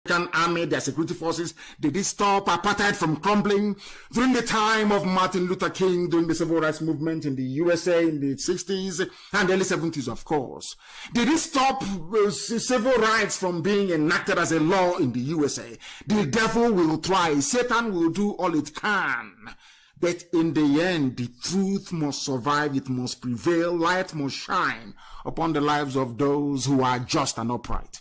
Army, their security forces, did it stop apartheid from crumbling? During the time of Martin Luther King, during the civil rights movement in the USA in the 60s and early 70s, of course, did it stop civil rights from being enacted as a law in the USA? The devil will try, Satan will do all it can. But in the end, the truth must survive, it must prevail, light must shine upon the lives of those who are just and upright.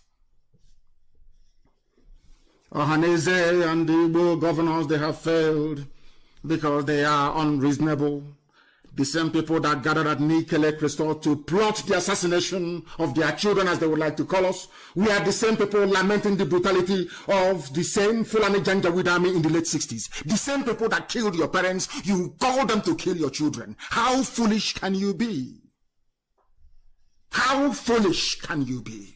Ohaneze and the Igbo governors, they have failed because they are unreasonable. The same people that gathered at Nikele Crystal to plot the assassination of their children, as they would like to call us, we are the same people lamenting the brutality of the same Fulani Janjaweed army in the late 60s. The same people that killed your parents, you call them to kill your children. How foolish can you be? How foolish can you be?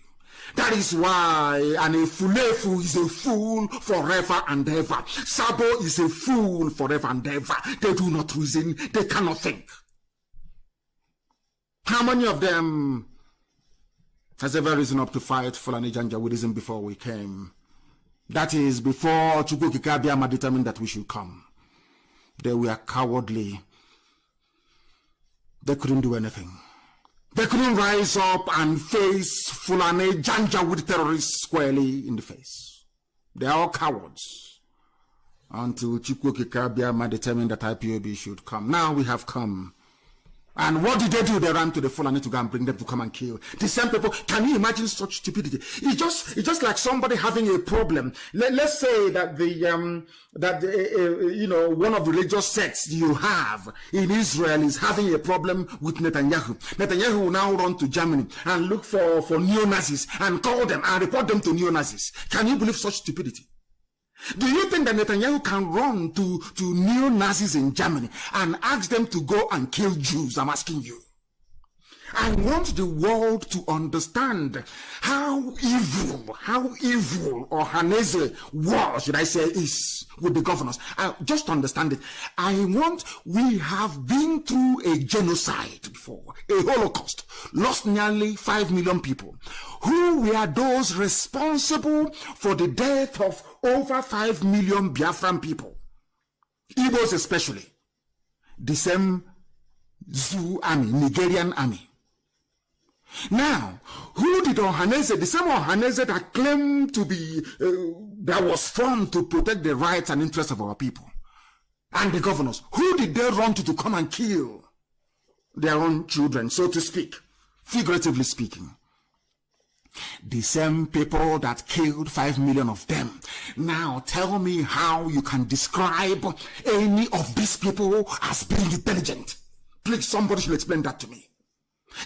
That is why an Efulefu is a fool forever and ever. Sabo is a fool forever and ever. They do not reason. They cannot think. How many of them has ever risen up to fight Fulani Janjaweedism before we came? That is, before Chukwu Kikabiama determined that we should come. They were cowardly. They couldn't do anything. They couldn't rise up and face Fulani Janjaweed terrorists squarely in the face. They are all cowards. Until Chukwu Kikabiama determined that IPOB should come. Now we have come. And what did they do? They ran to the Fulani to go and bring them to come and kill. The same people. Can you imagine such stupidity? It's just like somebody having a problem. Let's say that one of the religious sects you have in Israel is having a problem with Netanyahu. Netanyahu will now run to Germany and look for neo-Nazis and call them and report them to neo-Nazis. Can you believe such stupidity? Do you think that Netanyahu can run to neo-Nazis in Germany and ask them to go and kill Jews? I'm asking you. I want the world to understand how evil Ohaneze war, should I say, is with the governors. Just understand it. We have been through a genocide before, a Holocaust, lost nearly 5 million people. Who were those responsible for the death of over 5 million Biafran people? Igbos especially. The same Zoo army, Nigerian army. Now, who did Ohaneze, the same Ohaneze that claimed to be, that was formed to protect the rights and interests of our people, and the governors, who did they run to come and kill their own children, so to speak, figuratively speaking? The same people that killed 5 million of them. Now tell me how you can describe any of these people as being intelligent. Please, somebody should explain that to me.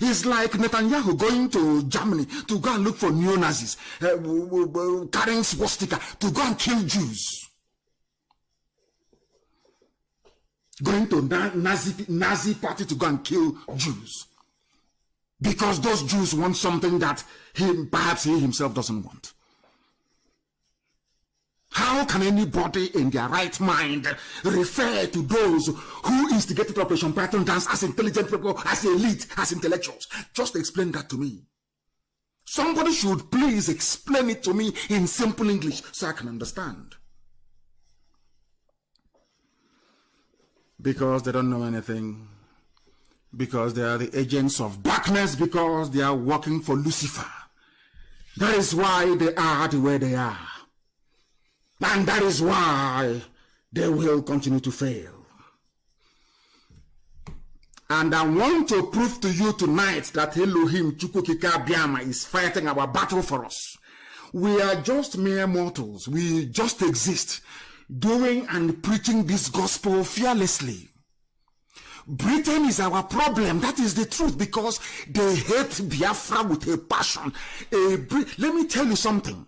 It's like Netanyahu going to Germany to go and look for neo-Nazis, carrying swastika, to go and kill Jews. Going to Nazi party to go and kill Jews. Because those Jews want something that perhaps he himself doesn't want. How can anybody in their right mind refer to those who instigated Operation Python Dance as intelligent people, as elite, as intellectuals? Just explain that to me. Somebody should please explain it to me in simple English so I can understand. Because they don't know anything. Because they are the agents of darkness. Because they are working for Lucifer. That is why they are the way they are. And that is why they will continue to fail. And I want to prove to you tonight that Elohim Chukwukika Biama is fighting our battle for us. We are just mere mortals. We just exist, doing and preaching this gospel fearlessly. Britain is our problem. That is the truth, because they hate Biafra with a passion. Let me tell you something.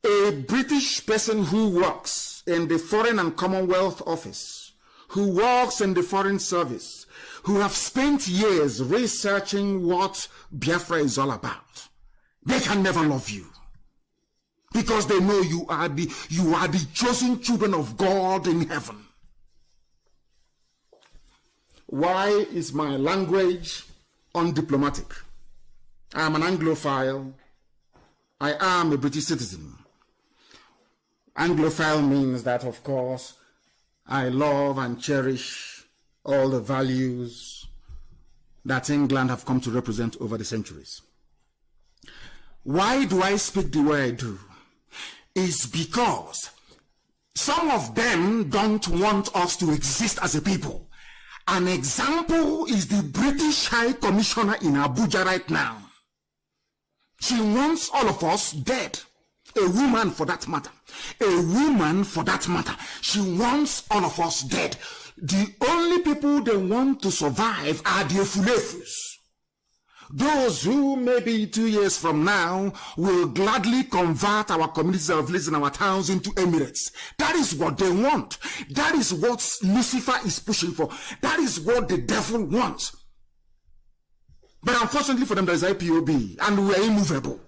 A British person who works in the Foreign and Commonwealth Office, who works in the Foreign Service, who have spent years researching what Biafra is all about, they can never love you. Because they know you are the chosen children of God in heaven. Why is my language undiplomatic? I'm an Anglophile. I am a British citizen. Anglophile means that, of course, I love and cherish all the values that England have come to represent over the centuries. Why do I speak the way I do? It's because some of them don't want us to exist as a people. An example is the British High Commissioner in Abuja right now. She wants all of us dead. A woman for that matter. A woman for that matter. She wants all of us dead. The only people they want to survive are the Efulefus. Those who maybe 2 years from now will gladly convert our communities of villages and our towns into emirates. That is what they want. That is what Lucifer is pushing for. That is what the devil wants. But unfortunately for them, there is IPOB, and we are immovable.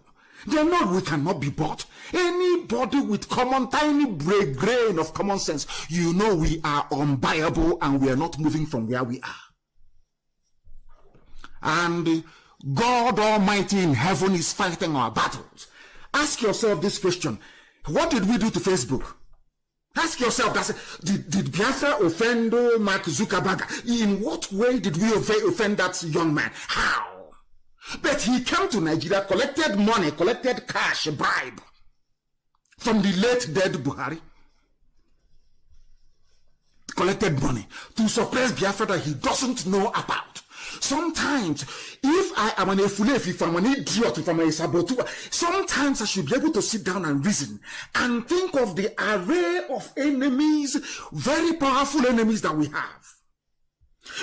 They know we cannot be bought. Anybody with tiny grain of common sense, you know we are unbuyable and we are not moving from where we are. And God Almighty in heaven is fighting our battles. Ask yourself this question. What did we do to Facebook? Ask yourself, did Biafra offend Mark Zuckerberg? In what way did we offend that young man? How? But he came to Nigeria, collected money, collected cash, bribe from the late dead Buhari. Collected money to suppress Biafra that he doesn't know about. Sometimes, if I am an Efulef, if I'm an idiot, if I'm a saboteur, sometimes I should be able to sit down and reason and think of the array of enemies, very powerful enemies that we have.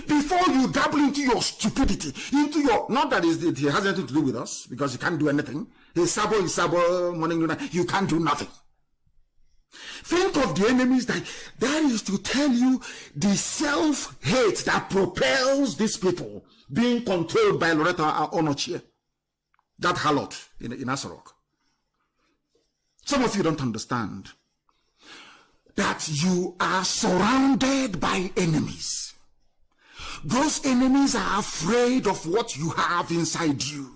Before you dabble into your stupidity, into your, not that it has anything to do with us, because you can't do anything. It's sabo, morning, you can't do nothing. Think of the enemies that is to tell you the self-hate that propels these people being controlled by Loretta Onochie, that harlot in Asarok. Some of you don't understand that you are surrounded by enemies. Those enemies are afraid of what you have inside you.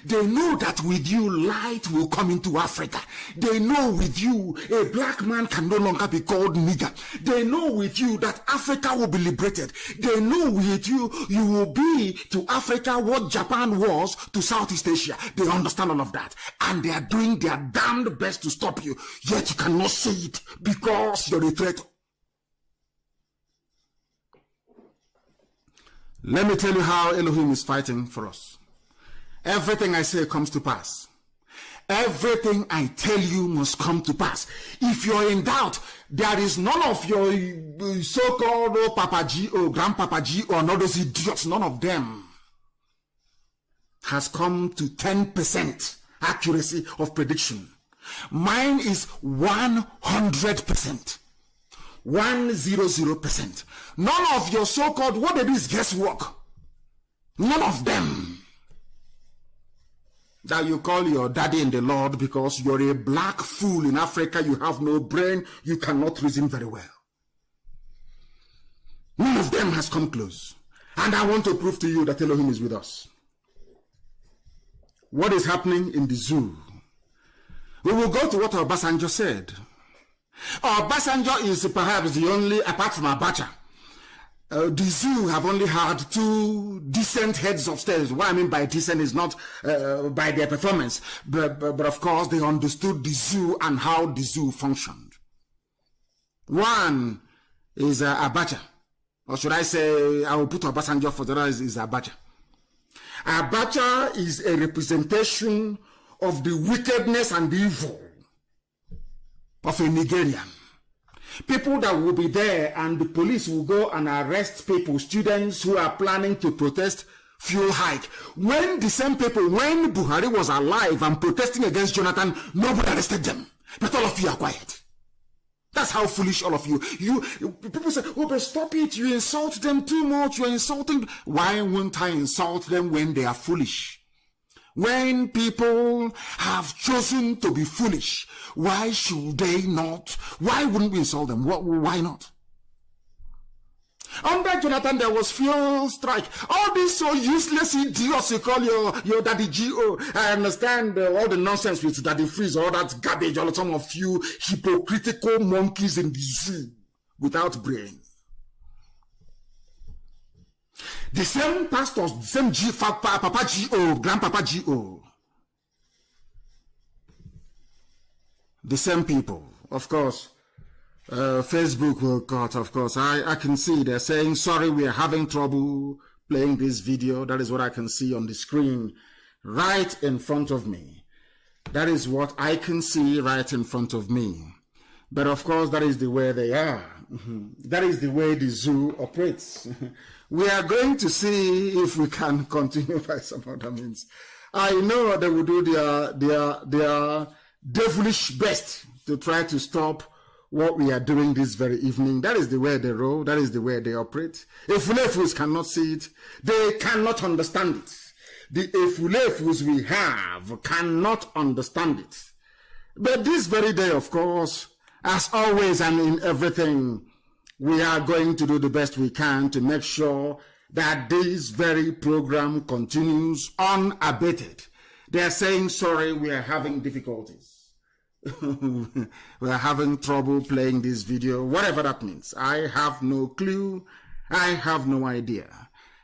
They know that with you, light will come into Africa. They know with you, a black man can no longer be called nigger. They know with you that Africa will be liberated. They know with you, you will be to Africa what Japan was to Southeast Asia. They understand all of that. And they are doing their damned best to stop you. Yet you cannot see it because you're a traitor. Let me tell you how Elohim is fighting for us. Everything I say comes to pass. Everything I tell you must come to pass. If you're in doubt, there is none of your so-called Papa G or Grandpapa G or none of those idiots, none of them has come to 10% accuracy of prediction. Mine is 100%. 100%. None of your so-called, what it is, guesswork. None of them. That you call your daddy in the Lord because you're a black fool in Africa, you have no brain, you cannot reason very well. None of them has come close. And I want to prove to you that Elohim is with us. What is happening in the zoo? We will go to what Obasanjo said. Obasanjo is perhaps the only, apart from Abacha, the zoo have only had 2 decent heads of state. What I mean by decent is not by their performance, but of course they understood the zoo and how the zoo functioned. One is Abacha, or should I say, I will put Obasanjo for the other is Abacha. Abacha is a representation of the wickedness and the evil of a Nigerian. People that will be there and the police will go and arrest people, students who are planning to protest fuel hike. When the same people, when Buhari was alive and protesting against Jonathan, nobody arrested them. But all of you are quiet. That's how foolish all of you. People say, oh, but stop it. You insult them too much. You're insulting. Why won't I insult them when they are foolish? When people have chosen to be foolish, why should they not? Why wouldn't we insult them? Why not? Under Jonathan, there was fuel strike. All these so useless idiots you call your daddy GO. I understand all the nonsense with daddy freeze, all that garbage, all some of you hypocritical monkeys in the zoo without brain. The same pastors, the same Papa GO, Grandpapa GO. The same people, of course. Facebook will cut, of course. I can see they're saying, sorry, we are having trouble playing this video. That is what I can see on the screen right in front of me. That is what I can see right in front of me. But of course, that is the way they are. That is the way the zoo operates. We are going to see if we can continue by some other means. I know they will do their devilish best to try to stop what we are doing this very evening. That is the way they roll. That is the way they operate. Efulefus cannot see it. They cannot understand it. The Efulefus we have cannot understand it. But this very day, of course, as always and in everything, we are going to do the best we can to make sure that this very program continues unabated. They are saying, sorry, we are having difficulties. We are having trouble playing this video, whatever that means. I have no clue. I have no idea.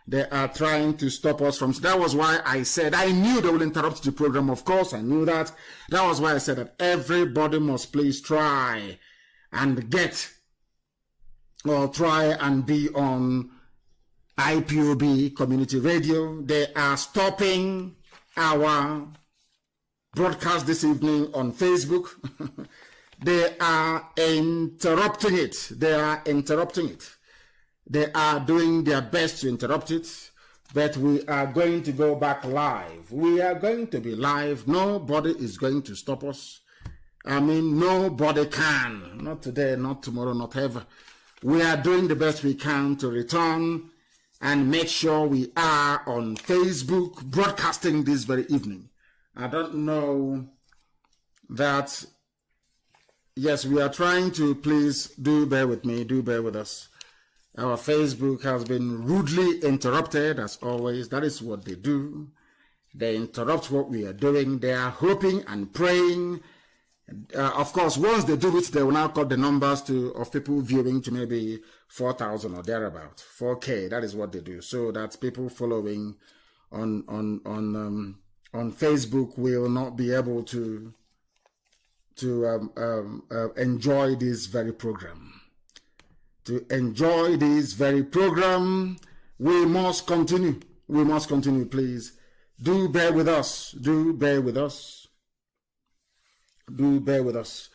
They are trying to stop us from. That was why I said I knew they will interrupt the program. Of course, I knew that. That was why I said that everybody must please try and get or try and be on IPOB community radio. They are stopping our broadcast this evening on Facebook. They are interrupting it. They are interrupting it. They are doing their best to interrupt it, but we are going to go back live. We are going to be live. Nobody is going to stop us. I mean, nobody can. Not today, not tomorrow, not ever. We are doing the best we can to return and make sure we are on Facebook broadcasting this very evening. I don't know that. Yes, we are trying to. Please do bear with me. Do bear with us. Our Facebook has been rudely interrupted, as always. That is what they do. They interrupt what we are doing. They are hoping and praying. Of course, once they do it, they will now cut the numbers of people viewing to maybe 4,000 or thereabout. 4K. That is what they do. So that people following on Facebook will not be able to enjoy this very program. To enjoy this very program, we must continue. We must continue, please. Do bear with us. Do bear with us. Do bear with us.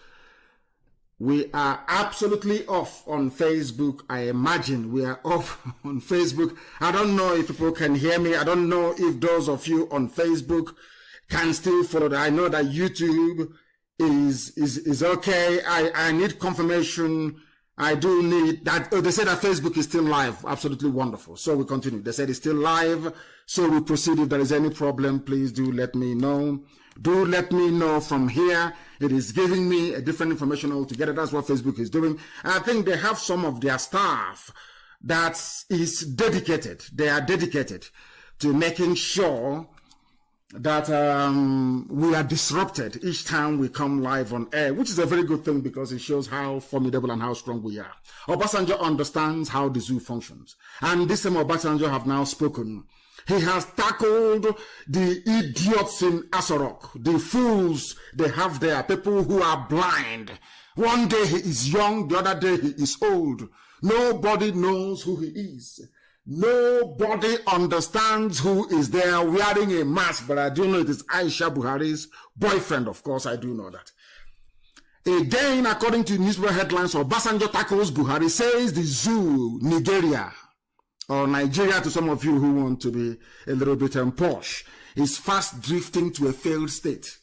We are absolutely off on Facebook. I imagine we are off on Facebook. I don't know if people can hear me. I don't know if those of you on Facebook can still follow that. I know that YouTube is okay. I need confirmation. I do need that. They say that Facebook is still live. Absolutely wonderful. So we continue. They said it's still live. So we proceed. If there is any problem, please do let me know. Do let me know from here. It is giving me a different information altogether. That's what Facebook is doing. I think they have some of their staff that is dedicated. They are dedicated to making sure that we are disrupted each time we come live on air, which is a very good thing because it shows how formidable and how strong we are. Obasanjo understands how the zoo functions. And this same Obasanjo have now spoken. He has tackled the idiots in Asorok, the fools they have there, people who are blind. One day he is young, the other day he is old. Nobody knows who he is. Nobody understands who is there wearing a mask, but I do know it is Aisha Buhari's boyfriend, of course, I do know that. Again, according to newspaper headlines, Obasanjo tackles Buhari, says the zoo, Nigeria, or Nigeria to some of you who want to be a little bit posh, is fast drifting to a failed state.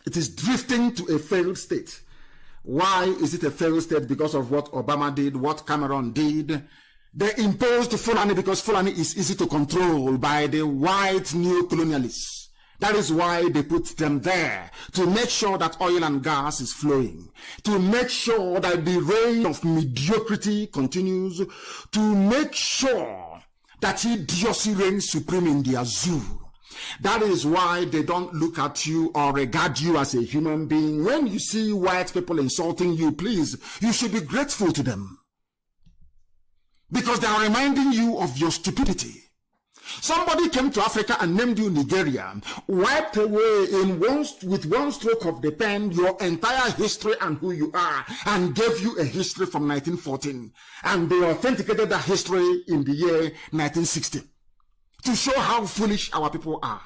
It is drifting to a failed state. Why is it a failed state? Because of what Obama did, what Cameron did. They imposed Fulani because Fulani is easy to control by the white neo-colonialists. That is why they put them there, to make sure that oil and gas is flowing, to make sure that the reign of mediocrity continues, to make sure that idiocy reigns supreme in their zoo. That is why they don't look at you or regard you as a human being. When you see white people insulting you, please, you should be grateful to them, because they are reminding you of your stupidity. Somebody came to Africa and named you Nigeria, wiped away with one stroke of the pen your entire history and who you are, and gave you a history from 1914. And they authenticated that history in the year 1960 to show how foolish our people are.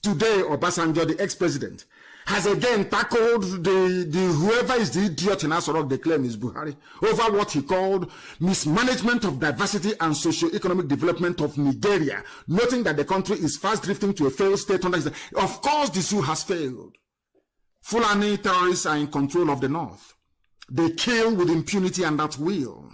Today, Obasanjo, the ex-president, has again tackled whoever is the idiot in Asorok, they claim is Buhari, over what he called mismanagement of diversity and socio-economic development of Nigeria, noting that the country is fast drifting to a failed state. Of course, the zoo has failed. Fulani terrorists are in control of the north. They kill with impunity and at will.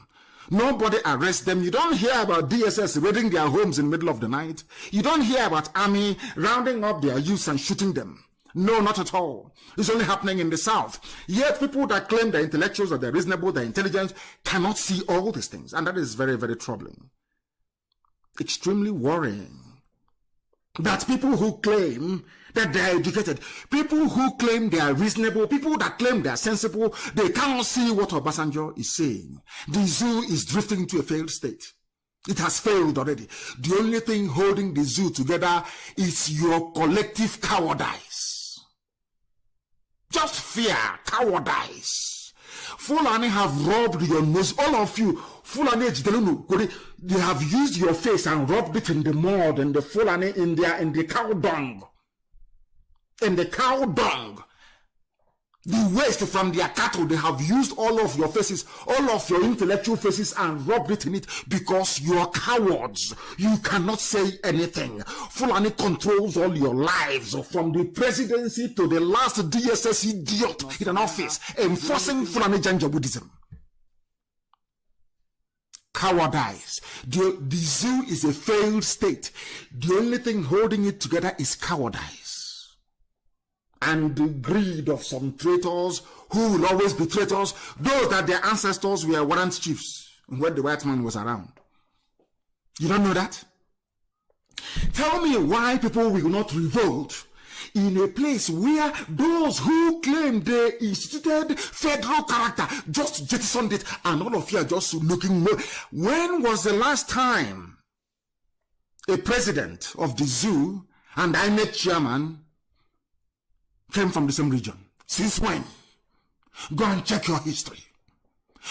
Nobody arrests them. You don't hear about DSS raiding their homes in the middle of the night. You don't hear about army rounding up their youths and shooting them. No, not at all. It's only happening in the south. Yet people that claim they're intellectuals or they're reasonable, they're intelligent, cannot see all these things. And that is very, very troubling. Extremely worrying. That people who claim that they are educated, people who claim they are reasonable, people that claim they are sensible, they cannot see what Obasanjo is saying. The zoo is drifting to a failed state. It has failed already. The only thing holding the zoo together is your collective cowardice. Just fear, cowardice. Fulani have rubbed your nose, all of you. Fulani, they have used your face and rubbed it in the mud, and the Fulani in the cow dung. In the cow dung. The waste from their cattle, they have used all of your faces, all of your intellectual faces, and rubbed it in it, because you are cowards. You cannot say anything. Fulani controls all your lives, from the presidency to the last DSS idiot in an office, enforcing Fulani Janjaweedism. Cowardice. The zoo is a failed state. The only thing holding it together is cowardice. And the greed of some traitors who will always be traitors, those that their ancestors were warrant chiefs when the white man was around. You don't know that? Tell me why people will not revolt in a place where those who claim they instituted federal character just jettisoned it, and all of you are just looking. When was the last time a president of the zoo and INEC chairman came from the same region? Since when? Go and check your history.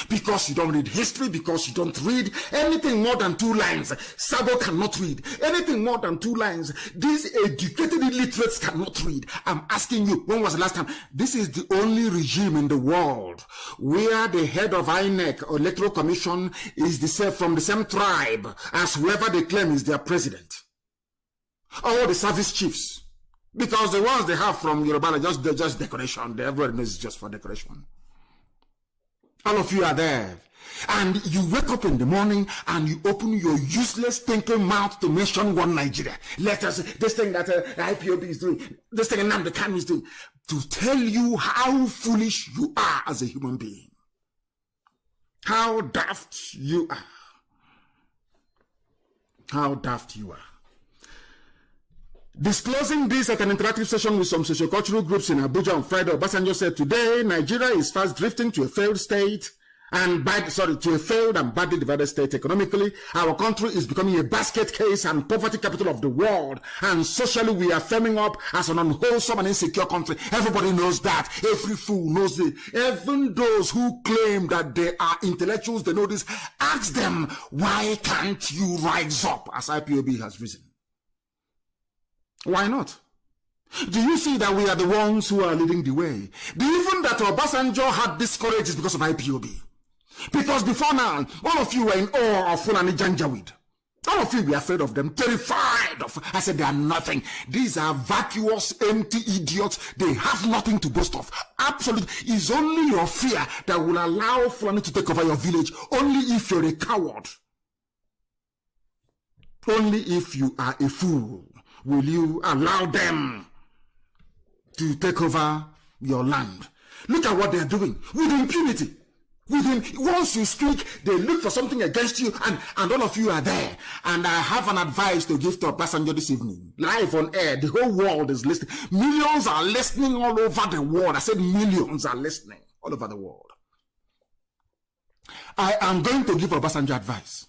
Because you don't read history, because you don't read anything more than 2 lines. Sabo cannot read anything more than 2 lines. These educated illiterates cannot read. I'm asking you, when was the last time? This is the only regime in the world where the head of INEC or Electoral Commission is from the same tribe as whoever they claim is their president. All the service chiefs. Because the ones they have from Yoruba, they're just decoration. Everybody knows it's just for decoration. All of you are there. And you wake up in the morning and you open your useless thinking mouth to mention one Nigeria. Let us, this thing that IPOB is doing, this thing NNAMDI KANU is doing, to tell you how foolish you are as a human being. How daft you are. How daft you are. Disclosing this at an interactive session with some sociocultural groups in Abuja on Friday, Obasanjo said, today, Nigeria is fast drifting to a failed state to a failed and badly divided state economically. Our country is becoming a basket case and poverty capital of the world. And socially, we are firming up as an unwholesome and insecure country. Everybody knows that. Every fool knows it. Even those who claim that they are intellectuals, they know this. Ask them, why can't you rise up as IPOB has risen? Why not? Do you see that we are the ones who are leading the way? Even that Obasanjo had this courage is because of IPOB. Because before now, all of you were in awe of Fulani Janjaweed. All of you were afraid of them, terrified of. I said they are nothing. These are vacuous, empty idiots. They have nothing to boast of. Absolutely. It's only your fear that will allow Fulani to take over your village. Only if you're a coward. Only if you are a fool. will you allow them to take over your land? Look at what they are doing with impunity. Once you speak, they look for something against you, and all of you are there. And I have an advice to give to Obasanjo this evening, live on air. The whole world is listening. Millions are listening all over the world. I said millions are listening all over the world. I am going to give Obasanjo advice,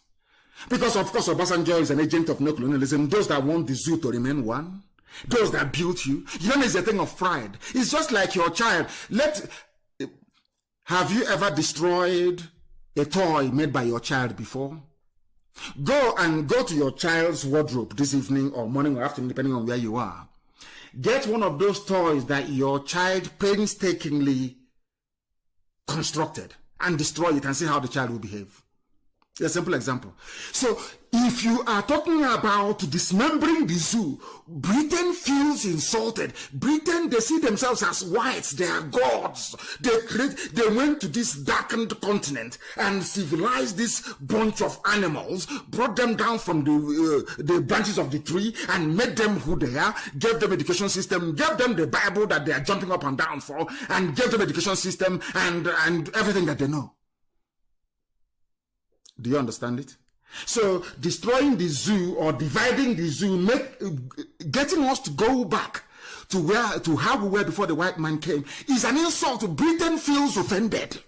because of course Obasanjo is an agent of neocolonialism. Those that want the zoo to remain one, those that built you, it's a thing of pride. It's just like your child. Have you ever destroyed a toy made by your child before? Go to your child's wardrobe this evening or morning or afternoon, depending on where you are. Get one of those toys that your child painstakingly constructed and destroy it, and see how the child will behave. A simple example. So if you are talking about dismembering the zoo, Britain feels insulted. Britain, they see themselves as whites. They are gods. They went to this darkened continent and civilized this bunch of animals, brought them down from the branches of the tree and made them who they are, gave them education system, gave them the Bible that they are jumping up and down for, and gave them education system and everything that they know. Do you understand it? So destroying the zoo or dividing the zoo, getting us to go back to how we were before the white man came, is an insult. Britain feels offended.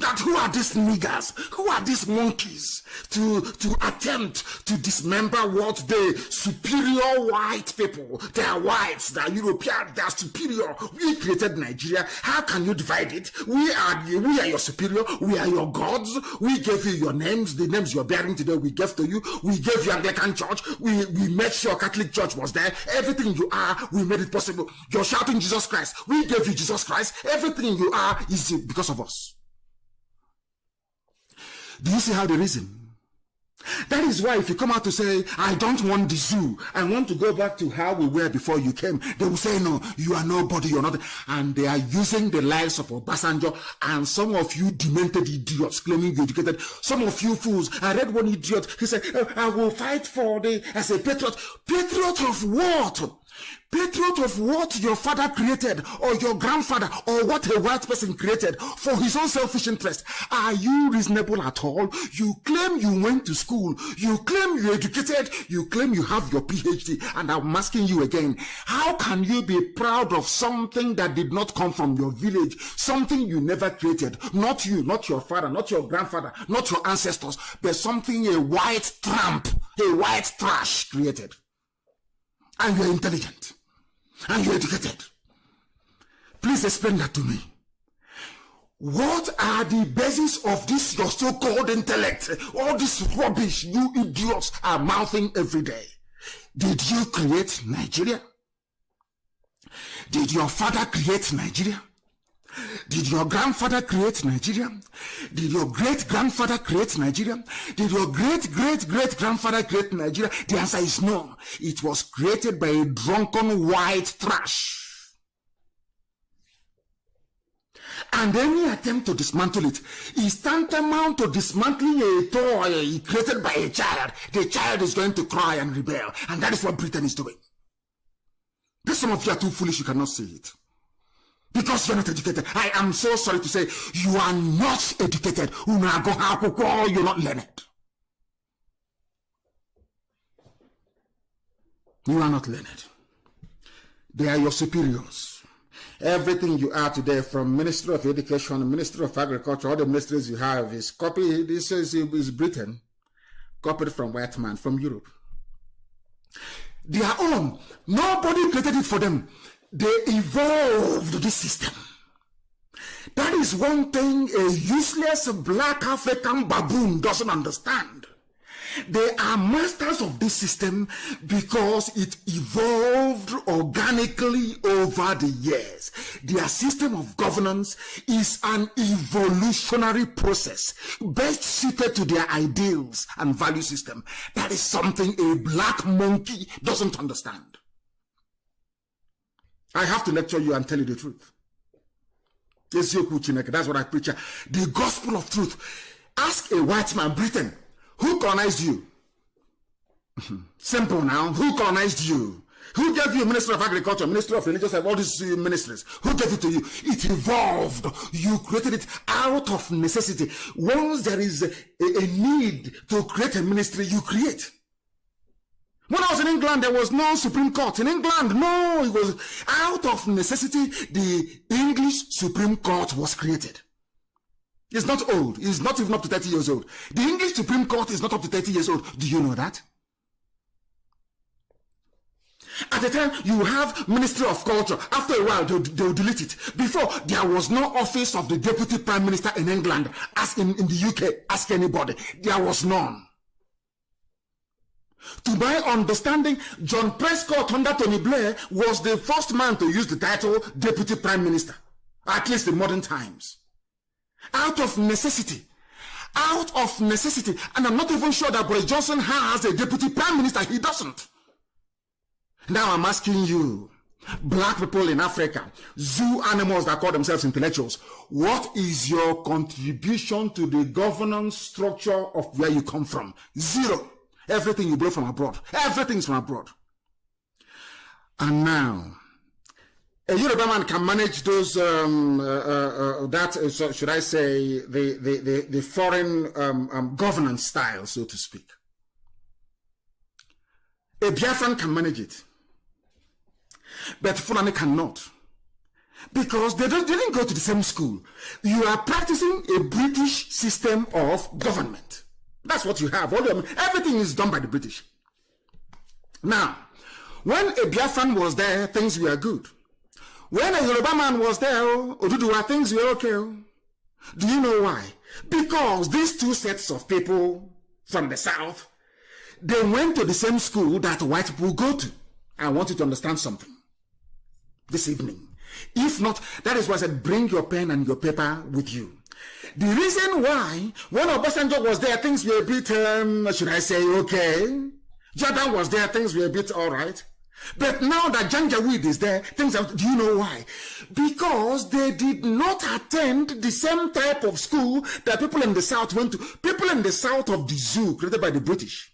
That who are these niggers? Who are these monkeys to attempt to dismember what the superior white people, they are whites, they are European, they are superior. We created Nigeria. How can you divide it? We are your superior. We are your gods. We gave you your names, the names you're bearing today, we gave to you. We gave you Anglican Church. We made sure Catholic Church was there. Everything you are, we made it possible. You're shouting Jesus Christ. We gave you Jesus Christ. Everything you are is because of us. Do you see how they reason? That is why if you come out to say, I don't want the zoo, I want to go back to how we were before you came, they will say, no, you are nobody, you're not. And they are using the lives of Obasanjo and some of you demented idiots claiming you're educated. Some of you fools. I read one idiot, he said, I will fight as a patriot. Patriot of what? Patriot of what your father created or your grandfather or what a white person created for his own selfish interest. Are you reasonable at all? You claim you went to school. You claim you're educated. You claim you have your PhD. And I'm asking you again, how can you be proud of something that did not come from your village? Something you never created. Not you, not your father, not your grandfather, not your ancestors, but something a white tramp, a white trash created. And you're intelligent. And you're educated. Please explain that to me. What are the basis of this, your so-called intellect? All this rubbish you idiots are mouthing every day. Did you create Nigeria? Did your father create Nigeria? Did your grandfather create Nigeria? Did your great-grandfather create Nigeria? Did your great-great-great-grandfather create Nigeria? The answer is no. It was created by a drunken white trash. And any attempt to dismantle it is tantamount to dismantling a toy created by a child. The child is going to cry and rebel. And that is what Britain is doing. But some of you are too foolish, you cannot see it. Because you're not educated. I am so sorry to say, you are not educated. You're not learned. You are not learned. They are your superiors. Everything you are today, from Ministry of Education, Ministry of Agriculture, all the ministries you have is copied. This is Britain, copied from white man, from Europe. Their own. Nobody created it for them. They evolved this system. That is one thing a useless black African baboon doesn't understand. They are masters of this system because it evolved organically over the years. Their system of governance is an evolutionary process best suited to their ideals and value system. That is something a black monkey doesn't understand. I have to lecture you and tell you the truth. That's what I preach. The gospel of truth. Ask a white man, Britain, who colonized you? Simple now. Who colonized you? Who gave you Ministry of Agriculture, Ministry of Religious, all these ministries? Who gave it to you? It evolved. You created it out of necessity. Once there is a need to create a ministry, you create. When I was in England, there was no Supreme Court. In England, no, it was out of necessity. The English Supreme Court was created. It's not old. It's not even up to 30 years old. The English Supreme Court is not up to 30 years old. Do you know that? At the time, you have Ministry of Culture. After a while, they'll delete it. Before, there was no office of the Deputy Prime Minister in England. As in the UK, ask anybody. There was none. To my understanding, John Prescott under Tony Blair was the first man to use the title Deputy Prime Minister, at least in modern times. Out of necessity. Out of necessity. And I'm not even sure that Boris Johnson has a Deputy Prime Minister. He doesn't. Now I'm asking you, black people in Africa, zoo animals that call themselves intellectuals, what is your contribution to the governance structure of where you come from? Zero. Everything you brought from abroad. Everything's from abroad. And now, a Yoruba man can manage those, should I say, the foreign governance style, so to speak. A Biafran can manage it. But Fulani cannot. Because they didn't go to the same school. You are practicing a British system of government. That's what you have. Everything is done by the British. Now, when a Biafran was there, things were good. When a Yoruba man was there, Oduduwa, things were okay. Do you know why? Because these two sets of people from the south, they went to the same school that white people go to. I want you to understand something this evening. If not, that is why I said, bring your pen and your paper with you. The reason why, when Obasanjo was there, things were a bit, should I say, okay. Jordan was there, things were a bit all right. But now that Janjaweed is there, things are, do you know why? Because they did not attend the same type of school that people in the South went to. People in the South of the zoo, created by the British,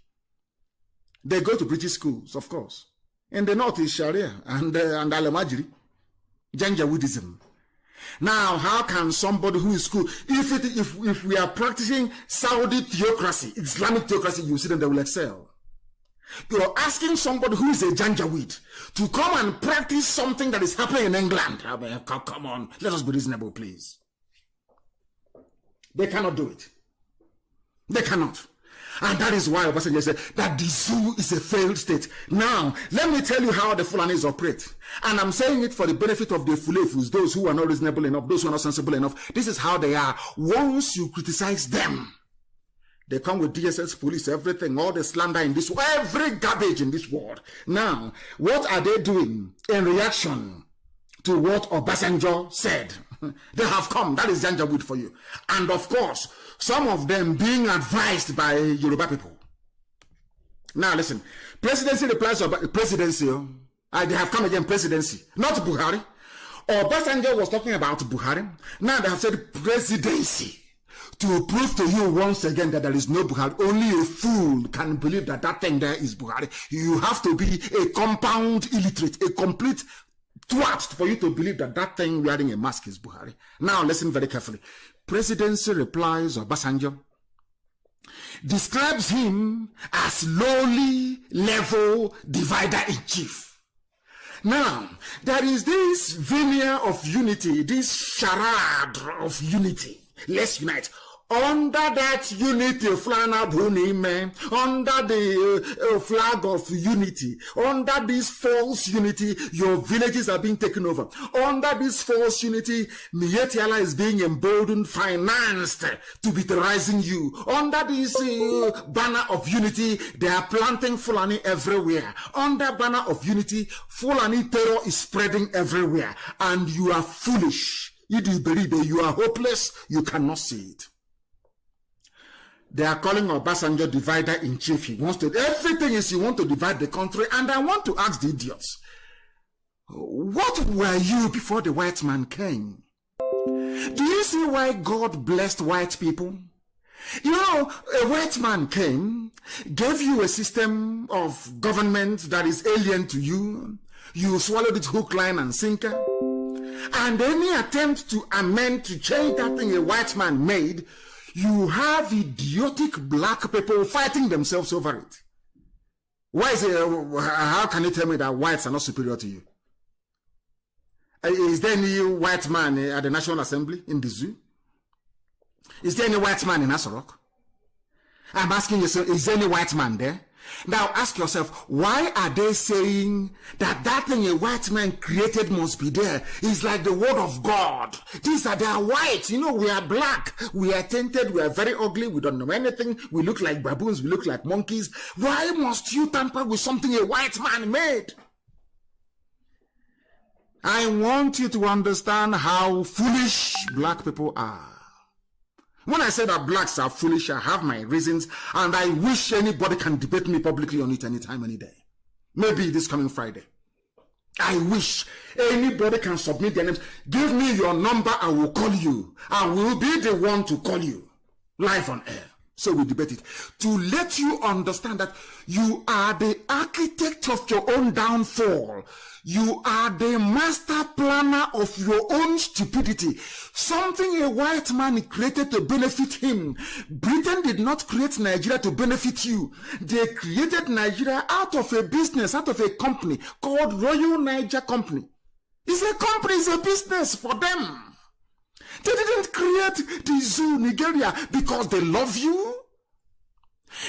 they go to British schools, of course. In the North is Sharia and Al-Majri, Janjaweedism. Now, how can somebody who is school, if we are practicing Saudi theocracy, Islamic theocracy, you see them, they will excel. You're asking somebody who is a Janjaweed to come and practice something that is happening in England. I mean, come on, let us be reasonable, please. They cannot do it. They cannot. And that is why Obasanjo said that the zoo is a failed state. Now, let me tell you how the Fulanis operate. And I'm saying it for the benefit of the Fulefus, those who are not reasonable enough, those who are not sensible enough. This is how they are. Once you criticize them, they come with DSS, police, everything, all the slander in this, every garbage in this world. Now, what are they doing in reaction to what Obasanjo said? They have come. That is Janjaweed for you. And of course, some of them being advised by Yoruba people. Now listen, presidency replies to presidency. They have come again, presidency, not Buhari. Obasanjo was talking about Buhari. Now they have said presidency. To prove to you once again that there is no Buhari. Only a fool can believe that that thing there is Buhari. You have to be a compound illiterate, a complete twat for you to believe that that thing wearing a mask is Buhari. Now listen very carefully. Presidency replies Obasanjo describes him as lowly level divider-in-chief. Now, there is this veneer of unity, this charade of unity. Let's unite. Under that unity, under the flag of unity, under this false unity, your villages are being taken over. Under this false unity, Mietiala is being emboldened, financed to be terrorizing you. Under this banner of unity, they are planting Fulani everywhere. Under banner of unity, Fulani terror is spreading everywhere. And you are foolish. You are hopeless. You cannot see it. They are calling Obasanjo divider-in-chief. He wants to, everything is he wants to divide the country. And I want to ask the idiots, what were you before the white man came? Do you see why God blessed white people? You know, a white man came, gave you a system of government that is alien to you. You swallowed it hook, line, and sinker. And any attempt to amend, to change that thing a white man made, you have idiotic black people fighting themselves over it. Why is it, how can you tell me that whites are not superior to you? Is there any white man at the National Assembly in the zoo? Is there any white man in Asorok? I'm asking you, is there any white man there? Now ask yourself, why are they saying that thing a white man created must be there? It's like the word of God. They are white. You know, we are black. We are tainted. We are very ugly. We don't know anything. We look like baboons. We look like monkeys. Why must you tamper with something a white man made? I want you to understand how foolish black people are. When I say that blacks are foolish, I have my reasons, and I wish anybody can debate me publicly on it anytime, any day. Maybe this coming Friday. I wish anybody can submit their names. Give me your number, I will call you. I will be the one to call you live on air. So we debate it. To let you understand that you are the architect of your own downfall. You are the master planner of your own stupidity. Something a white man created to benefit him. Britain did not create Nigeria to benefit you. They created Nigeria out of a business, out of a company called Royal Niger Company. It's a company, it's a business for them. They didn't create the zoo, Nigeria, because they love you.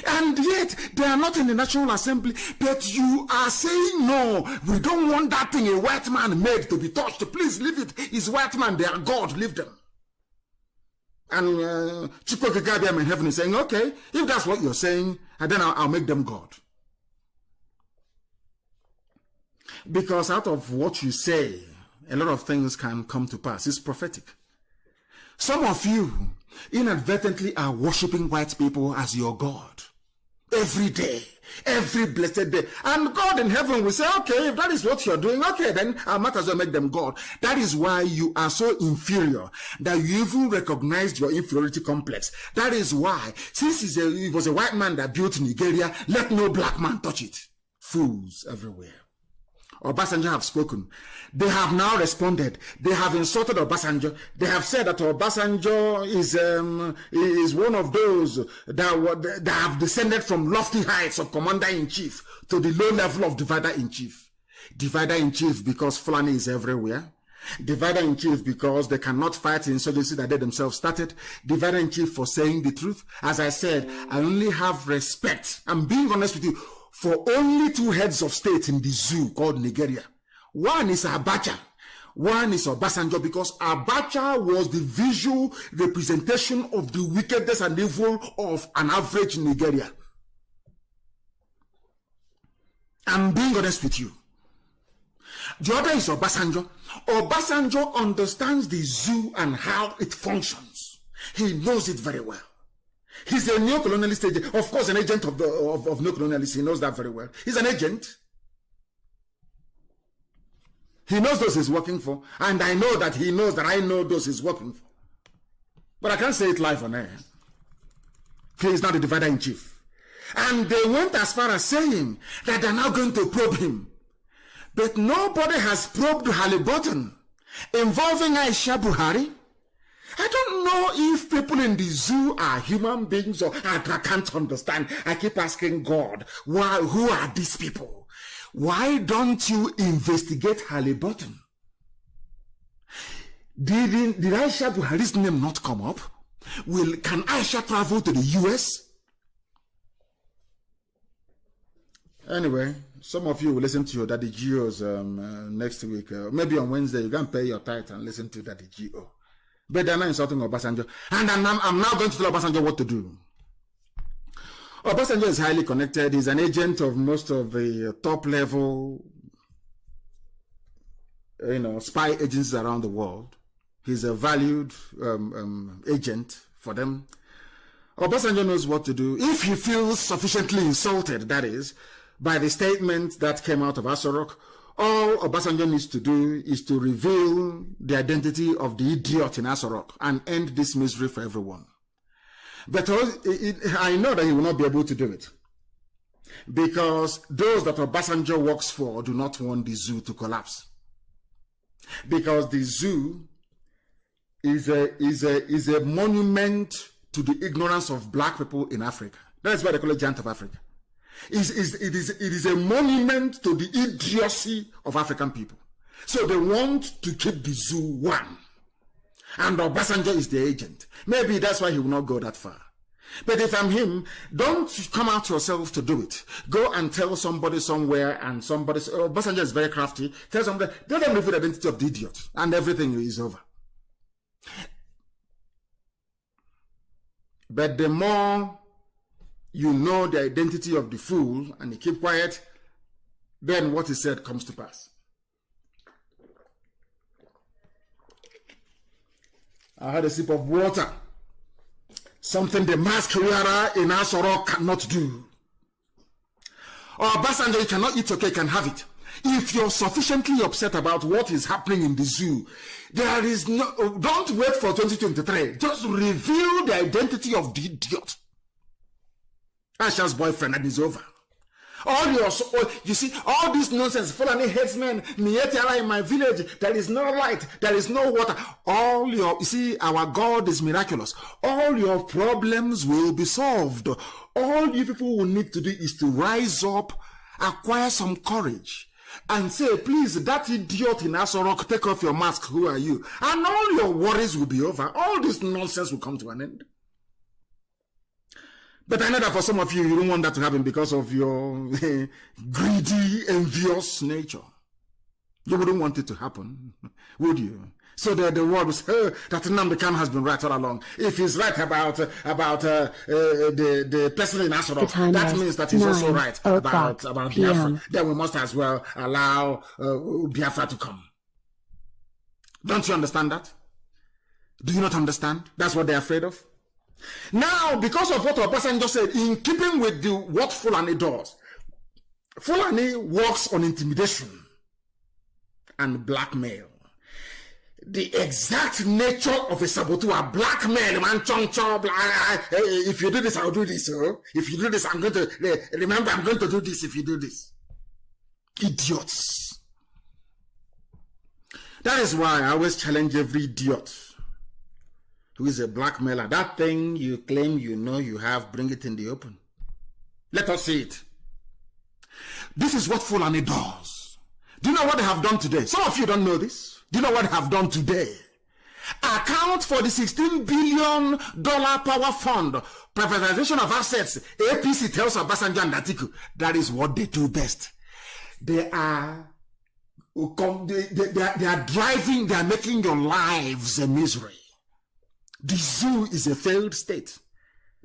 And yet, they are not in the National Assembly, but you are saying, no, we don't want that thing a white man made to be touched. Please leave it. It's white man, they are God, leave them. And Chukwukabiyam in heaven is saying, okay, if that's what you're saying, and then I'll make them God. Because out of what you say, a lot of things can come to pass. It's prophetic. Some of you inadvertently are worshiping white people as your God. Every day, every blessed day. And God in heaven will say, okay, if that is what you're doing, okay, then I might as well make them God. That is why you are so inferior that you even recognized your inferiority complex. That is why, since it was a white man that built Nigeria, let no black man touch it. Fools everywhere. Obasanjo have spoken. They have now responded. They have insulted Obasanjo. They have said that Obasanjo is one of those that have descended from lofty heights of commander-in-chief to the low level of divider-in-chief. Divider-in-chief because Fulani is everywhere. Divider-in-chief because they cannot fight the insurgency that they themselves started. Divider-in-chief for saying the truth. As I said, I only have respect. I'm being honest with you. For only two heads of state in the zoo called Nigeria. One is Abacha. One is Obasanjo, because Abacha was the visual representation of the wickedness and evil of an average Nigerian. I'm being honest with you. The other is Obasanjo. Obasanjo understands the zoo and how it functions. He knows it very well. He's a neo-colonialist agent. Of course, an agent of neo-colonialists. He knows that very well. He's an agent. He knows those he's working for. And I know that he knows that I know those he's working for. But I can't say it live on air. He is not the divider-in-chief. And they went as far as saying that they're now going to probe him. But nobody has probed Halliburton involving Aisha Buhari. I don't know if people in the zoo are human beings or I can't understand. I keep asking God, why? Who are these people? Why don't you investigate Halliburton? Did Aisha Buhari's name not come up? Can Aisha travel to the US? Anyway, some of you will listen to your Daddy Geo's next week. Maybe on Wednesday, you can pay your tithe and listen to Daddy Geo. But they're not insulting Obasanjo. And I'm now going to tell Obasanjo what to do. Obasanjo is highly connected. He's an agent of most of the top level, spy agencies around the world. He's a valued agent for them. Obasanjo knows what to do. If he feels sufficiently insulted, that is, by the statement that came out of Asorok, all Obasanjo needs to do is to reveal the identity of the idiot in Asorok and end this misery for everyone. But I know that he will not be able to do it. Because those that Obasanjo works for do not want the zoo to collapse. Because the zoo is a monument to the ignorance of black people in Africa. That's why they call it Giant of Africa. It is a monument to the idiocy of African people. So they want to keep the zoo one. And Obasanjo is the agent. Maybe that's why he will not go that far. But if I'm him, don't come out yourself to do it. Go and tell somebody somewhere, and somebody, Obasanjo is very crafty, tell somebody, tell them the identity of the idiot, and everything is over. But the more you know the identity of the fool, and you keep quiet, then what he said comes to pass. I had a sip of water. Something the mask wearer in Asoro cannot do. Or Obasanjo, you cannot eat your cake and have it. If you're sufficiently upset about what is happening in the zoo, there is no, don't wait for 2023. Just reveal the identity of the idiot. Asha's boyfriend, and it's over. All your, you see, all this nonsense, Fulani headsmen, Mietiara in my village, there is no light, there is no water. All your, you see, our God is miraculous. All your problems will be solved. All you people will need to do is to rise up, acquire some courage, and say, please, that idiot in Asorok, take off your mask, who are you? And all your worries will be over. All this nonsense will come to an end. But I know that for some of you, you don't want that to happen because of your greedy, envious nature. You wouldn't want it to happen, would you? So the word was, that NNAMDI has been right all along. If he's right about the person in Asoro, that means that he's also right about Biafra. Then we must as well allow Biafra to come. Don't you understand that? Do you not understand? That's what they're afraid of. Now, because of what Obasanjo said, in keeping with what Fulani does, Fulani works on intimidation and blackmail. The exact nature of a saboteur, blackmail, man, if you do this, I'll do this. If you do this, I'm going to, remember, I'm going to do this if you do this. Idiots. That is why I always challenge every idiot who is a blackmailer. That thing you claim you know you have, bring it in the open. Let us see it. This is what Fulani does. Do you know what they have done today? Some of you don't know this. Do you know what they have done today? Account for the $16 billion power fund, privatization of assets. APC tells Obasanjo and Atiku, that is what they do best. They are driving, they are making your lives a misery. The zoo is a failed state.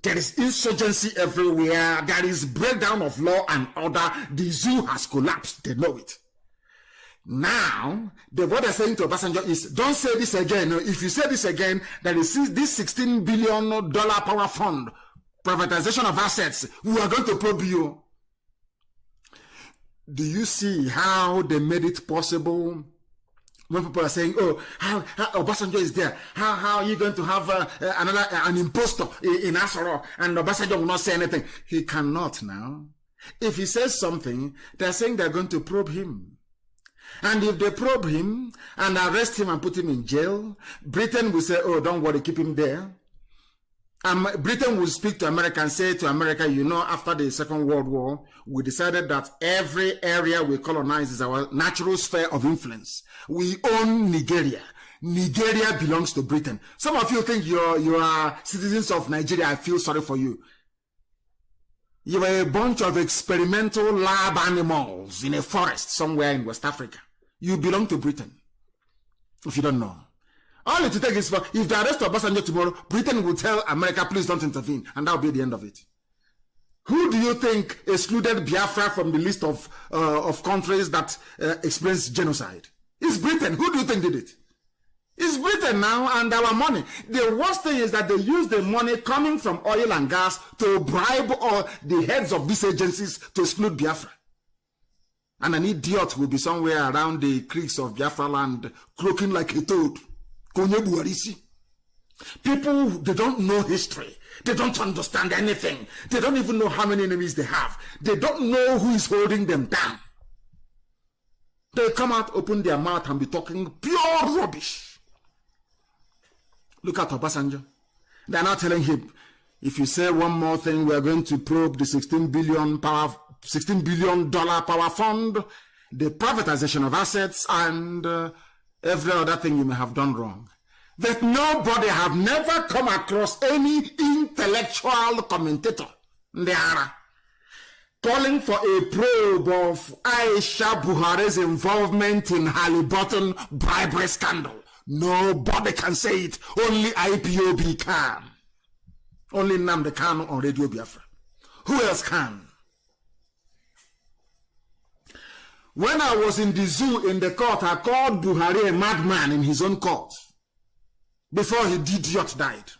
There is insurgency everywhere. There is breakdown of law and order. The zoo has collapsed. They know it. Now, what they're saying to Obasanjo is, don't say this again. If you say this again, there is this $16 billion power fund, privatization of assets, we are going to probe you. Do you see how they made it possible? When people are saying, oh, how Obasanjo is there, how are you going to have an impostor in Asoro, and Obasanjo will not say anything? He cannot now. If he says something, they're saying they're going to probe him. And if they probe him and arrest him and put him in jail, Britain will say, oh, don't worry, keep him there. Britain will speak to America and say to America, you know, after the Second World War, we decided that every area we colonize is our natural sphere of influence. We own Nigeria. Nigeria belongs to Britain. Some of you think you are citizens of Nigeria. I feel sorry for you. You are a bunch of experimental lab animals in a forest somewhere in West Africa. You belong to Britain. If you don't know. All it take is if they arrest Obasanjo tomorrow, Britain will tell America, please don't intervene. And that will be the end of it. Who do you think excluded Biafra from the list of countries that experienced genocide? It's Britain. Who do you think did it? It's Britain now and our money. The worst thing is that they use the money coming from oil and gas to bribe all the heads of these agencies to exclude Biafra. And an idiot will be somewhere around the creeks of Biafra land croaking like a toad. People, they don't know history. They don't understand anything. They don't even know how many enemies they have. They don't know who is holding them down. They come out, open their mouth and be talking pure rubbish. Look at Obasanjo. They're now telling him, if you say one more thing, we're going to probe the $16 billion power fund, the privatization of assets, and every other thing you may have done wrong. That nobody have never come across any intellectual commentator there calling for a probe of Aisha Buhari's involvement in Halliburton bribery scandal. Nobody can say it. Only IPOB can. Only NNAMDI KANU on Radio Biafra. Who else can? When I was in the zoo in the court, I called Buhari a madman in his own court before the idiot died.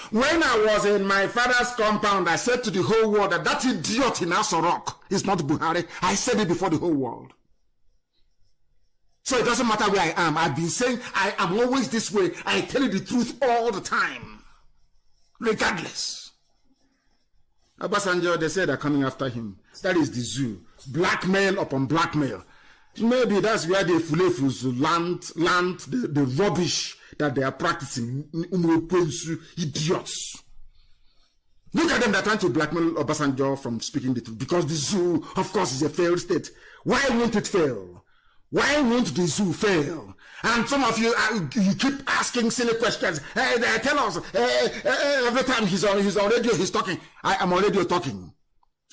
When I was in my father's compound, I said to the whole world that that idiot in Asorok is not Buhari. I said it before the whole world. So it doesn't matter where I am. I've been saying I am always this way. I tell you the truth all the time, regardless. Obasanjo, they say they're coming after him. That is the zoo. Blackmail upon blackmail. Maybe that's where the Fulefus land the rubbish that they are practicing. Idiots. Look at them, they're trying to blackmail Obasanjo from speaking the truth. Because the zoo, of course, is a failed state. Why won't it fail? Why won't the zoo fail? And some of you, you keep asking silly questions. Hey, they tell us, every time he's on radio, he's talking. I am on radio talking.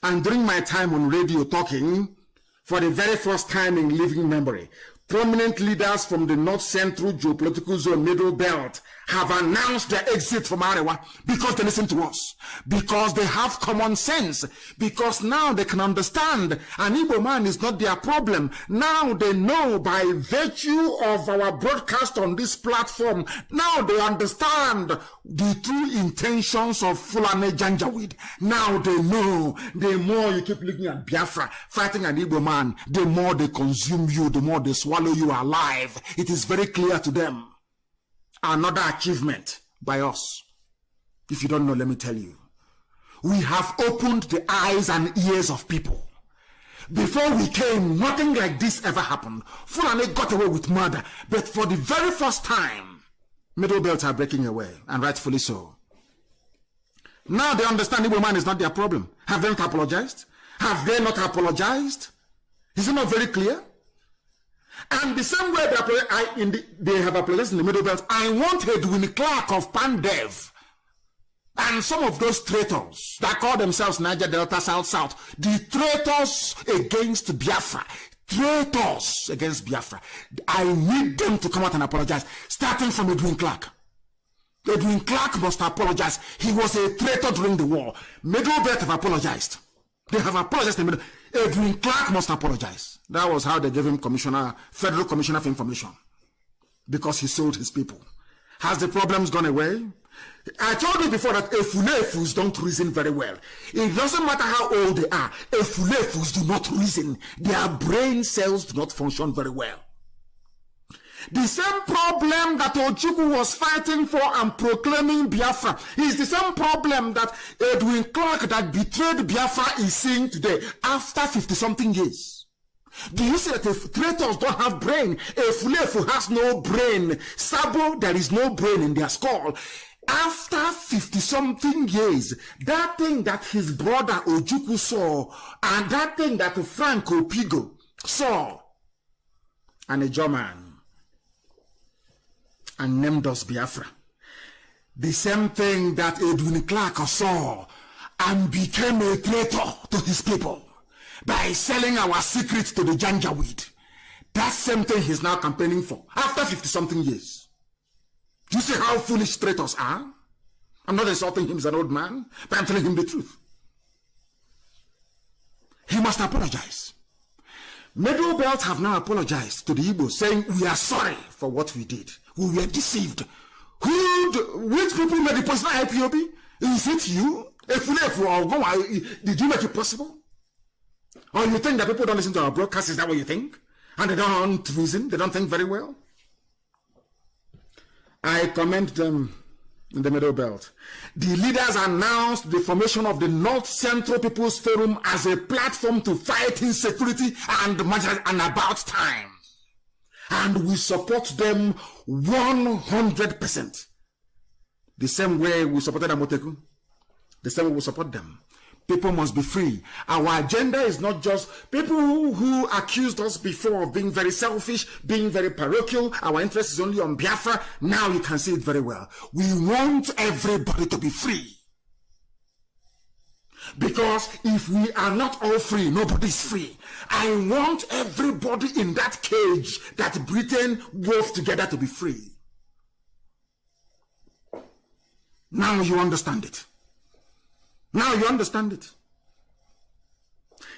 And during my time on radio talking, for the very first time in living memory, prominent leaders from the North Central Geopolitical Zone, Middle Belt, have announced their exit from Arewa because they listen to us, because they have common sense, because now they can understand an Igbo man is not their problem. Now they know by virtue of our broadcast on this platform, now they understand the true intentions of Fulani Janjaweed. Now they know. The more you keep looking at Biafra, fighting an Igbo man, the more they consume you, the more they swallow you alive. It is very clear to them. Another achievement by us. If you don't know, let me tell you. We have opened the eyes and ears of people. Before we came, nothing like this ever happened. Fulani got away with murder. But for the very first time, Middle Belts are breaking away, and rightfully so. Now they understand Igbo man is not their problem. Have they not apologized? Have they not apologized? Is it not very clear? And the same way they have apologized in the Middle Belt, I want Edwin Clark of Pandev and some of those traitors that call themselves Niger Delta South, the traitors against Biafra, traitors against Biafra. I need them to come out and apologize, starting from Edwin Clark. Edwin Clark must apologize. He was a traitor during the war. Middle Belt have apologized. They have apologized in the middle. Edwin Clark must apologize. That was how they gave him Federal Commissioner of Information. Because he sold his people. Has the problems gone away? I told you before that Efulefus don't reason very well. It doesn't matter how old they are. Efulefus do not reason. Their brain cells do not function very well. The same problem that Ojukwu was fighting for and proclaiming Biafra is the same problem that Edwin Clark that betrayed Biafra is seeing today after 50-something years. Do you see that if traitors don't have brain, Efulefu has no brain, Sabo, there is no brain in their skull. After 50-something years, that thing that his brother Ojukwu saw and that thing that Frank Opigo saw, and a German, and named us Biafra. The same thing that Edwin Clark saw and became a traitor to his people by selling our secrets to the Janjaweed. That same thing he's now campaigning for after 50-something years. Do you see how foolish traitors are? I'm not insulting him as an old man, but I'm telling him the truth. He must apologize. Middle Belt have now apologized to the Igbo, saying we are sorry for what we did. We were deceived. Which people made the personal IPOB? Is it you? Did you make it possible? Or you think that people don't listen to our broadcast? Is that what you think? And they don't reason? They don't think very well? I commend them in the Middle Belt. The leaders announced the formation of the North Central People's Forum as a platform to fight insecurity and marginalization, and about time. And we support them 100%. The same way we supported Amoteku, the same way we support them. People must be free. Our agenda is not just people who accused us before of being very selfish, being very parochial. Our interest is only on Biafra. Now you can see it very well. We want everybody to be free. Because if we are not all free, nobody is free. I want everybody in that cage that Britain wove together to be free. Now you understand it. Now you understand it.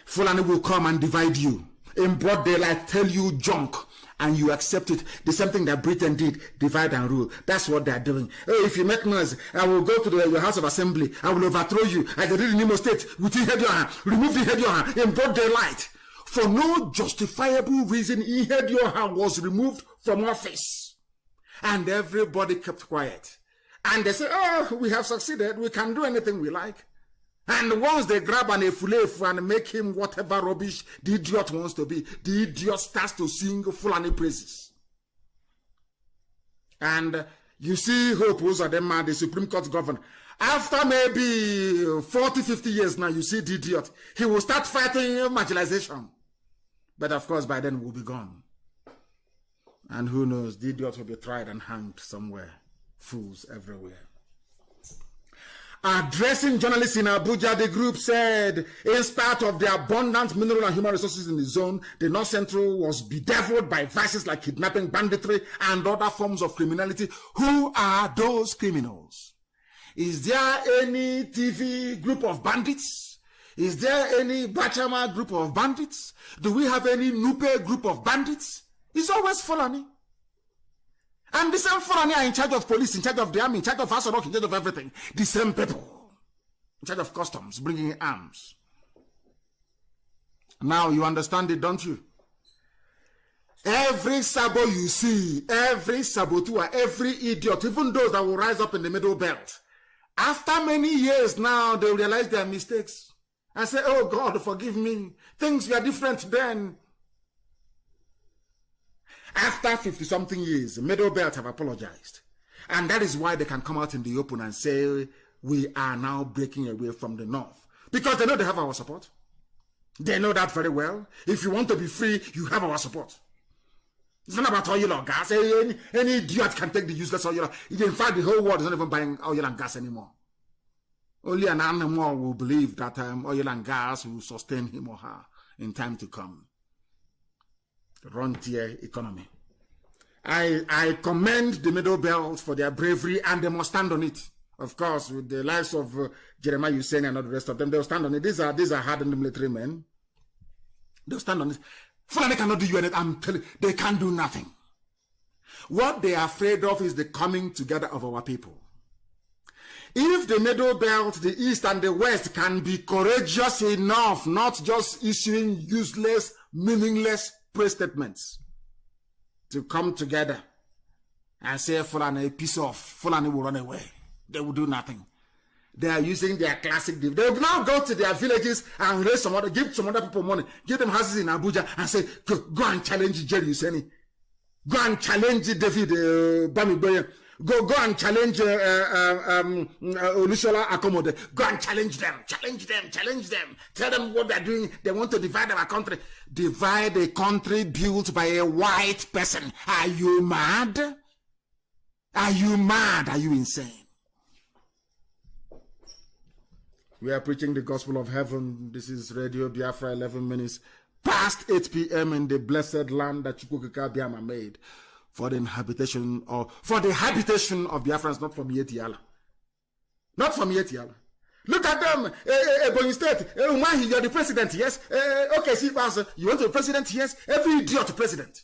Fulani will come and divide you in broad daylight, tell you junk, and you accept it. The same thing that Britain did, divide and rule. That's what they're doing. Oh, if you make noise, I will go to your House of Assembly. I will overthrow you. I can read in Imo State with your head, remove the head in broad daylight. For no justifiable reason, Ihedioha was removed from office. And everybody kept quiet. And they say, oh, we have succeeded. We can do anything we like. And once they grab an efulefu and make him whatever rubbish the idiot wants to be, the idiot starts to sing Fulani praises. And you see Hope Uzodinma, the Supreme Court governor, after maybe 40, 50 years now, you see the idiot, he will start fighting marginalization. But of course, by then we'll be gone. And who knows, the idiot will be tried and hanged somewhere. Fools everywhere. Addressing journalists in Abuja, the group said, in spite of the abundant mineral and human resources in the zone, the North Central was bedeviled by vices like kidnapping, banditry, and other forms of criminality. Who are those criminals? Is there any TV group of bandits? Is there any Bachama group of bandits? Do we have any Nupe group of bandits? It's always Fulani. And the same Fulani are in charge of police, in charge of the army, in charge of Asarok, in charge of everything. The same people. In charge of customs, bringing arms. Now you understand it, don't you? Every sabo you see, every saboteur, every idiot, even those that will rise up in the Middle Belt, after many years now, they realize their mistakes. And say, oh God, forgive me. Things were different then. After 50-something years, the Middle Belt have apologized. And that is why they can come out in the open and say, we are now breaking away from the North. Because they know they have our support. They know that very well. If you want to be free, you have our support. It's not about oil or gas. Any idiot can take the useless oil. In fact, the whole world is not even buying oil and gas anymore. Only an animal will believe that oil and gas will sustain him or her in time to come. Frontier economy. I commend the Middle Belt for their bravery, and they must stand on it. Of course, with the lives of Jeremiah Hussein and all the rest of them, they'll stand on it. These are hardened military men. They'll stand on it. Fulani cannot do anything. I'm telling you, they can't do nothing. What they are afraid of is the coming together of our people. If the Middle Belt, the East and the West can be courageous enough, not just issuing useless, meaningless press statements, to come together and say Fulani, a piece of Fulani will run away. They will do nothing. They are using their classic. They will now go to their villages and raise some other, give some other people money, give them houses in Abuja and say, go and challenge Jerry Hussein. Go and challenge David Bamiboye. Go and challenge Olusola Akomode. Go and challenge them. Tell them what they're doing. They want to divide our country. Divide a country built by a white person. Are you mad? Are you mad? Are you insane? We are preaching the gospel of heaven. This is Radio Biafra, 11 minutes past 8 p.m. in the blessed land that Chukwuka Biama made. For the habitation of Biafrans, not from Yetiala. Not from Yetiala. Look at them. Ebonyi State. Umahi, you're the president, yes? Okay, see, you want to be president, yes? Every idiot president.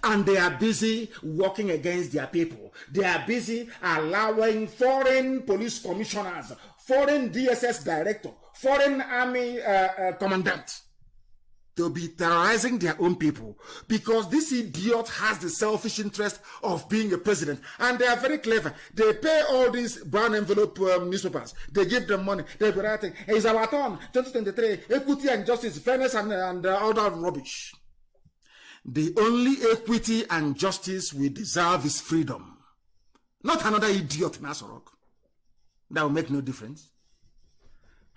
And they are busy working against their people. They are busy allowing foreign police commissioners, foreign DSS director, foreign army commandant They'll be terrorizing their own people because this idiot has the selfish interest of being a president. And they are very clever. They pay all these brown envelope newspapers. They give them money. They'll be writing, it's our turn, 2023, equity and justice, fairness and all that rubbish. The only equity and justice we deserve is freedom. Not another idiot in Asorok. That will make no difference.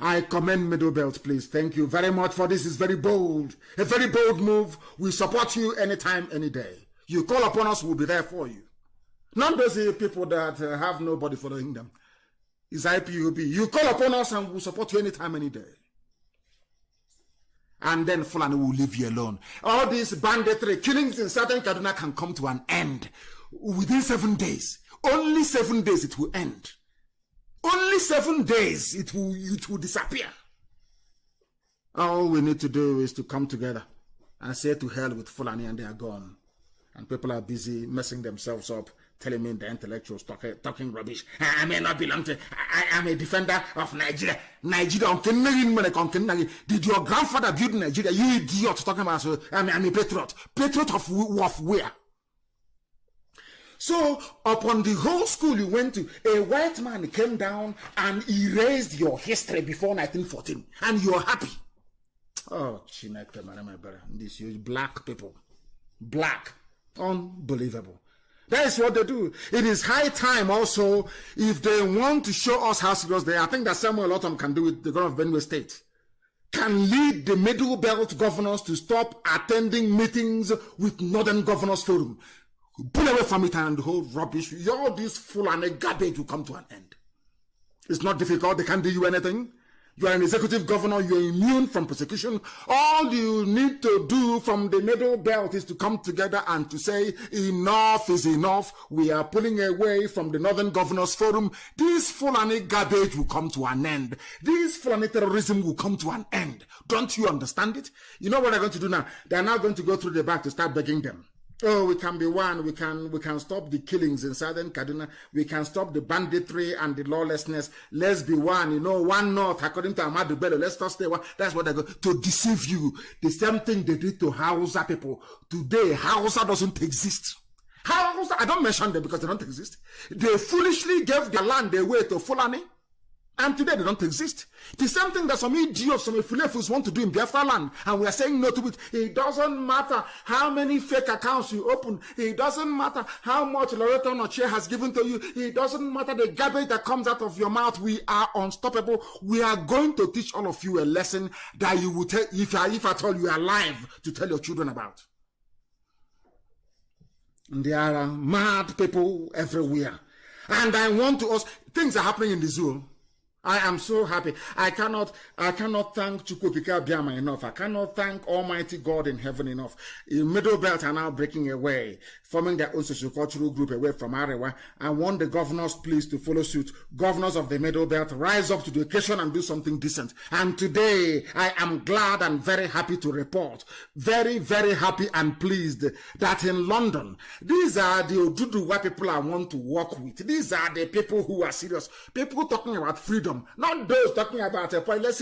I commend Middle Belt, please. Thank you very much for this. It's very bold. A very bold move. We support you anytime, any day. You call upon us, we'll be there for you. Not those people that have nobody following them. It's IPUB. You call upon us and we'll support you anytime, any day. And then Fulani will leave you alone. All these banditry, killings in southern Kaduna can come to an end within 7 days. Only 7 days it will end. Only 7 days it will disappear. All we need to do is to come together and say to hell with Fulani and they are gone. And people are busy messing themselves up, telling me the intellectuals talking rubbish. I may not belong to, I am a defender of Nigeria. Nigeria, did your grandfather build Nigeria? You idiot talking about, I'm a patriot. Patriot of where? So, upon the whole school you went to, a white man came down and erased your history before 1914. And you're happy. Oh, Chineke, my brother. These huge black people. Black. Unbelievable. That is what they do. It is high time also, if they want to show us how serious they are. I think that Samuel Otom can do it, the governor of Benue State. Can lead the Middle Belt governors to stop attending meetings with Northern Governors Forum. Pull away from it and the whole rubbish. All this full and garbage will come to an end. It's not difficult. They can't do you anything. You are an executive governor. You are immune from persecution. All you need to do from the Middle Belt is to come together and to say, enough is enough. We are pulling away from the Northern Governors Forum. This Fulani garbage will come to an end. This Fulani terrorism will come to an end. Don't you understand it? You know what they're going to do now? They're now going to go through the back to start begging them. Oh, we can be one. We can stop the killings in southern Kaduna. We can stop the banditry and the lawlessness. Let's be one. You know, one north, according to Ahmadu Bello. Let's not stay one. That's what they're going to deceive you. The same thing they did to Hausa people. Today, Hausa doesn't exist. Hausa, I don't mention them because they don't exist. They foolishly gave their land away to Fulani. And today they don't exist. It is something that some idiots, some Fulefus want to do in Biafra land. And we are saying no to it. It doesn't matter how many fake accounts you open. It doesn't matter how much Loreto Noche has given to you. It doesn't matter the garbage that comes out of your mouth. We are unstoppable. We are going to teach all of you a lesson that you will tell, if at all you are alive, to tell your children about. And there are mad people everywhere. And I want to ask, things are happening in the zoo. I am so happy. I cannot thank Chukwukika Biama enough. I cannot thank Almighty God in heaven enough. In Middle Belt are now breaking away, forming their own socio-cultural group away from Arewa. I want the governors, please, to follow suit. Governors of the Middle Belt, rise up to the occasion and do something decent. And today, I am glad and very happy to report, very, very happy and pleased that in London, these are the Oduduwa people I want to work with. These are the people who are serious. People talking about freedom. Not those talking about a point. Let's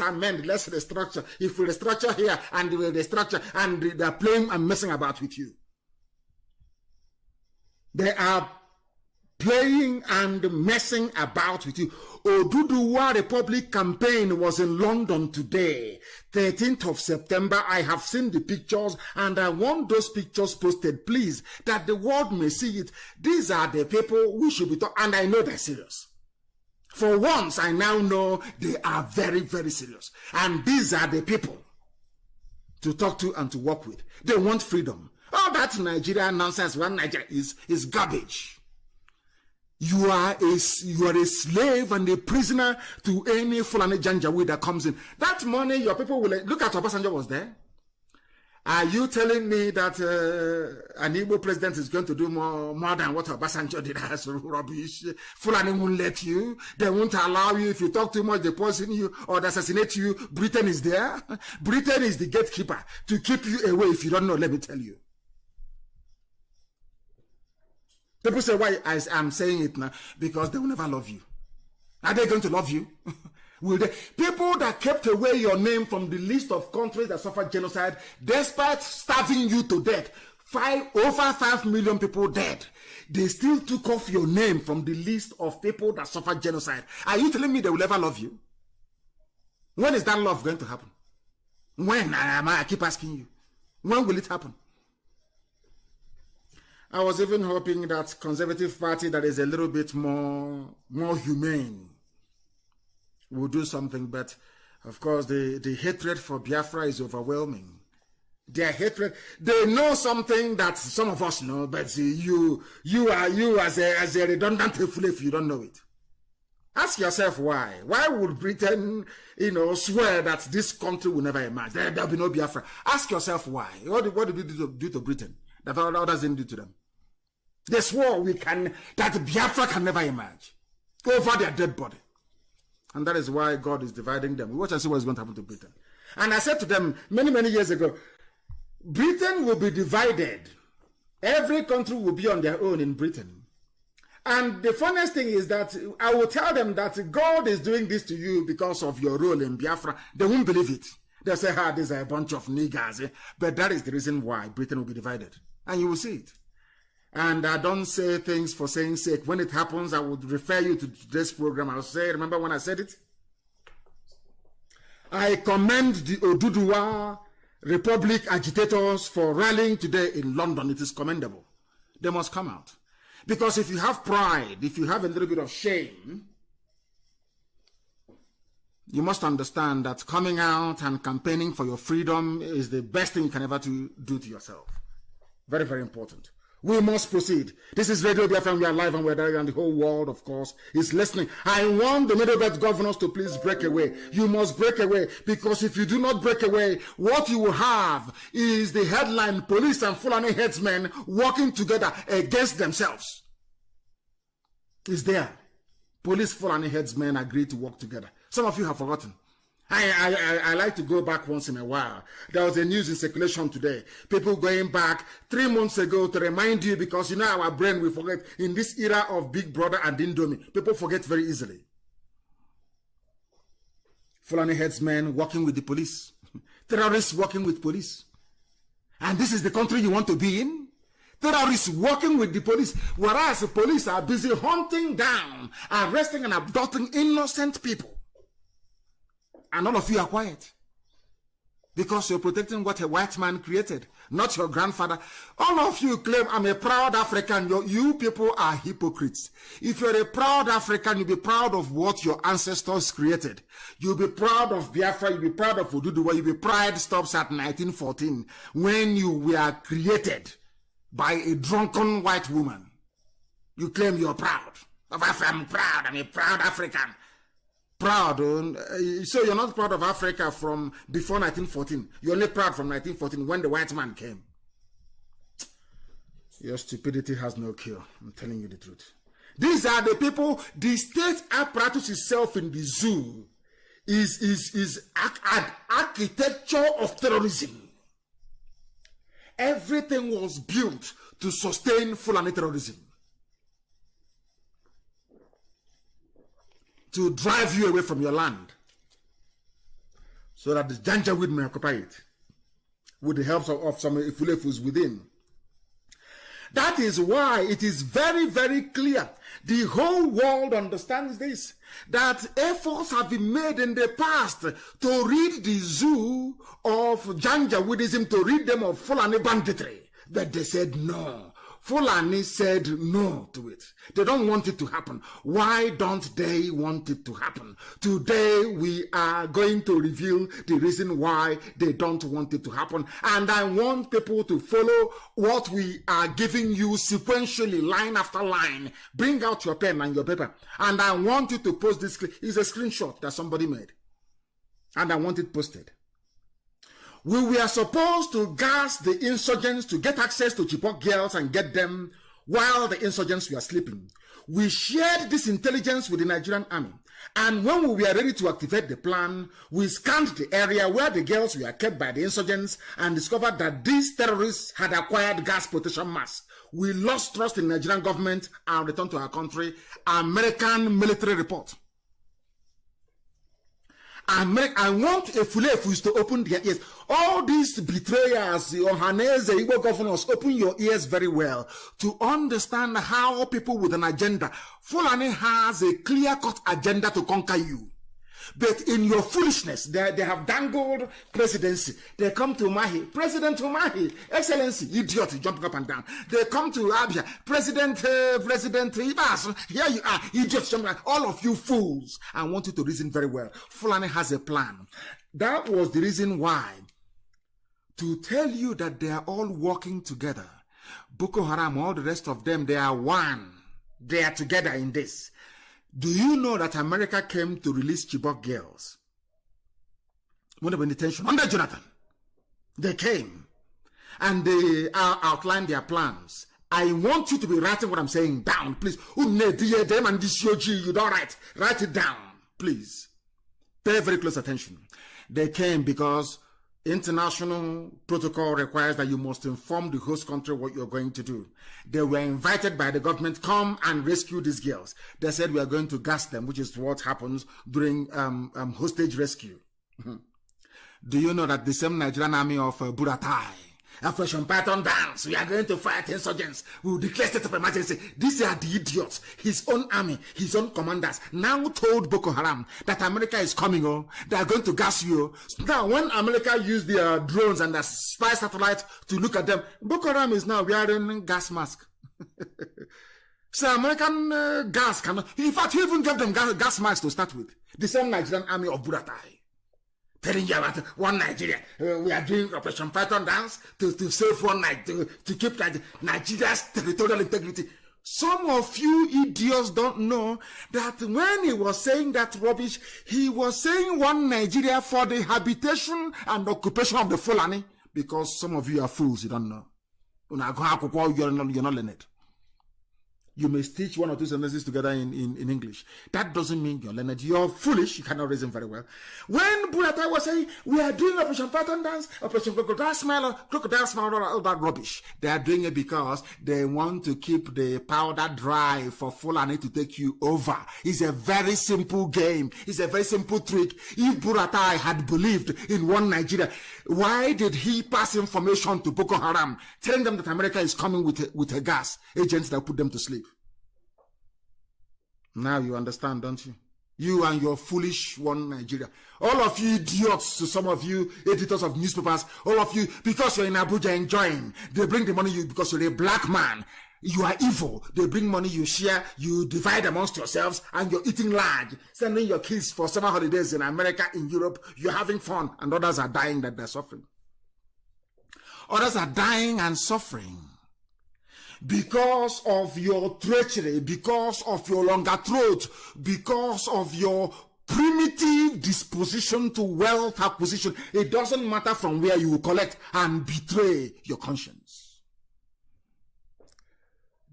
amend, let's restructure. If we restructure here and we restructure and they're playing and messing about with you. They are playing and messing about with you. Oduduwa Republic campaign was in London today, 13th of September. I have seen the pictures and I want those pictures posted, please, that the world may see it. These are the people we should be talking, and I know they're serious. For once, I now know they are very, very serious. And these are the people to talk to and to work with. They want freedom. All that Nigeria nonsense, one Nigeria is garbage. You are a slave and a prisoner to any Fulani Janjaweed that comes in. That money, your people will... Look at Obasanjo was there. Are you telling me that an Igbo president is going to do more than what Obasanjo did? That's rubbish. Fulani won't let you. They won't allow you. If you talk too much, they poison you or they assassinate you. Britain is there. Britain is the gatekeeper to keep you away. If you don't know, let me tell you. People say, why I'm saying it now? Because they will never love you. Are they going to love you? Will they? People that kept away your name from the list of countries that suffered genocide, despite starving you to death, over 5 million people dead, they still took off your name from the list of people that suffered genocide. Are you telling me they will ever love you? When is that love going to happen? When? I keep asking you. When will it happen? I was even hoping that Conservative Party that is a little bit more humane will do something, but of course the hatred for Biafra is overwhelming. Their hatred, they know something that some of us know, but you as a redundant fool if you don't know it. Ask yourself why. Why would Britain, swear that this country will never emerge? There'll be no Biafra. Ask yourself why. What did we do to Britain that others didn't do to them? They swore that Biafra can never emerge over their dead body. And that is why God is dividing them. Watch and see what is going to happen to Britain. And I said to them many, many years ago, Britain will be divided. Every country will be on their own in Britain. And the funniest thing is that I will tell them that God is doing this to you because of your role in Biafra. They won't believe it. They'll say, these are a bunch of niggers. But that is the reason why Britain will be divided. And you will see it. And I don't say things for saying sake. When it happens, I would refer you to today's program. I'll say, remember when I said it? I commend the Oduduwa Republic agitators for rallying today in London. It is commendable. They must come out. Because if you have pride, if you have a little bit of shame, you must understand that coming out and campaigning for your freedom is the best thing you can ever do to yourself. Very, very important. We must proceed. This is Radio Biafra, we are live and we're there, and the whole world, of course, is listening. I want the Middle Belt governors to please break away. You must break away, because if you do not break away, what you will have is the headline, police and Fulani headsmen working together against themselves. It's there. Police, Fulani headsmen agree to work together. Some of you have forgotten. I like to go back once in a while. There was a news in circulation today. People going back 3 months ago to remind you, because our brain will forget. In this era of Big Brother and Indomie, people forget very easily. Fulani headsmen working with the police. Terrorists working with police. And this is the country you want to be in? Terrorists working with the police, whereas the police are busy hunting down, arresting and abducting innocent people. And all of you are quiet. Because you're protecting what a white man created, not your grandfather. All of you claim, I'm a proud African. You people are hypocrites. If you're a proud African, you'll be proud of what your ancestors created. You'll be proud of Biafra, you'll be proud of Oduduwa, you'll be pride stops at 1914, when you were created by a drunken white woman. You claim you're proud. I'm proud, I'm a proud African. Proud, so you're not proud of Africa from before 1914. You're only proud from 1914 when the white man came. Your stupidity has no cure. I'm telling you the truth. These are the people. The state apparatus itself in the zoo is architecture of terrorism. Everything was built to sustain Fulani terrorism. To drive you away from your land, so that the Janjaweed may occupy it with the help of some Ifulefus within. That is why it is very, very clear. The whole world understands this, that efforts have been made in the past to rid the zoo of Janjaweedism, to rid them of Fulani banditry. But they said no. Fulani said no to it. They don't want it to happen. Why don't they want it to happen? Today we are going to reveal the reason why they don't want it to happen. And I want people to follow what we are giving you sequentially, line after line. Bring out your pen and your paper. And I want you to post this. It's a screenshot that somebody made. And I want it posted. We were supposed to gas the insurgents to get access to Chibok girls and get them while the insurgents were sleeping. We shared this intelligence with the Nigerian army. And when we were ready to activate the plan, we scanned the area where the girls were kept by the insurgents and discovered that these terrorists had acquired gas protection masks. We lost trust in the Nigerian government and returned to our country. American military report. I want a Fulefus to open their ears. All these betrayers, your Hanese, Igbo governors, open your ears very well to understand how people with an agenda. Fulani has a clear-cut agenda to conquer you. But in your foolishness, they have dangled presidency. They come to Mahi, President Umahi, Excellency, idiot, jumping up and down. They come to Abia, President Ibas, here you are, idiot, jumping up. All of you fools. I want you to reason very well. Fulani has a plan. That was the reason why, to tell you that they are all working together. Boko Haram, all the rest of them, they are one. They are together in this. Do you know that America came to release Chibok girls? When they were in detention under Jonathan, they came and they outlined their plans. I want you to be writing what I'm saying down, please. Them and this you don't write it down, please. Pay very close attention. They came because international protocol requires that you must inform the host country what you're going to do. They were invited by the government, come and rescue these girls. They said we are going to gas them, which is what happens during hostage rescue. Do you know that the same Nigerian army of Buratai, Operation Python Dance, we are going to fight insurgents, we will declare state of emergency. These are the idiots. His own army, his own commanders now told Boko Haram that America is coming, they are going to gas you. Now, when America used their drones and their spy satellites to look at them, Boko Haram is now wearing gas mask. So American gas cannot, in fact, he even gave them gas masks to start with. The same Nigerian army of Buratai. Telling you about one Nigeria. We are doing Operation Python Dance to save one night, to keep Nigeria's territorial integrity. Some of you idiots don't know that when he was saying that rubbish, he was saying one Nigeria for the habitation and occupation of the Fulani, because some of you are fools, you don't know. You're not learned. You may stitch one or two sentences together in English. That doesn't mean you're learned. You're foolish. You cannot reason very well. When Buratai was saying, we are doing Operation Python Dance, Operation Crocodile Smile, all that rubbish. They are doing it because they want to keep the powder dry for Fulani to take you over. It's a very simple game. It's a very simple trick. If Buratai had believed in one Nigeria, why did he pass information to Boko Haram, telling them that America is coming with a gas agents that put them to sleep? Now you understand, don't you? You and your foolish one Nigeria. All of you idiots, to some of you editors of newspapers, all of you, because you're in Abuja enjoying, they bring the money you because you're a black man. You are evil. They bring money, you share, you divide amongst yourselves, and you're eating large, sending your kids for summer holidays in America, in Europe. You're having fun, and others are dying that they're suffering. Others are dying and suffering because of your treachery, because of your longer throat, because of your primitive disposition to wealth acquisition. It doesn't matter from where you will collect and betray your conscience.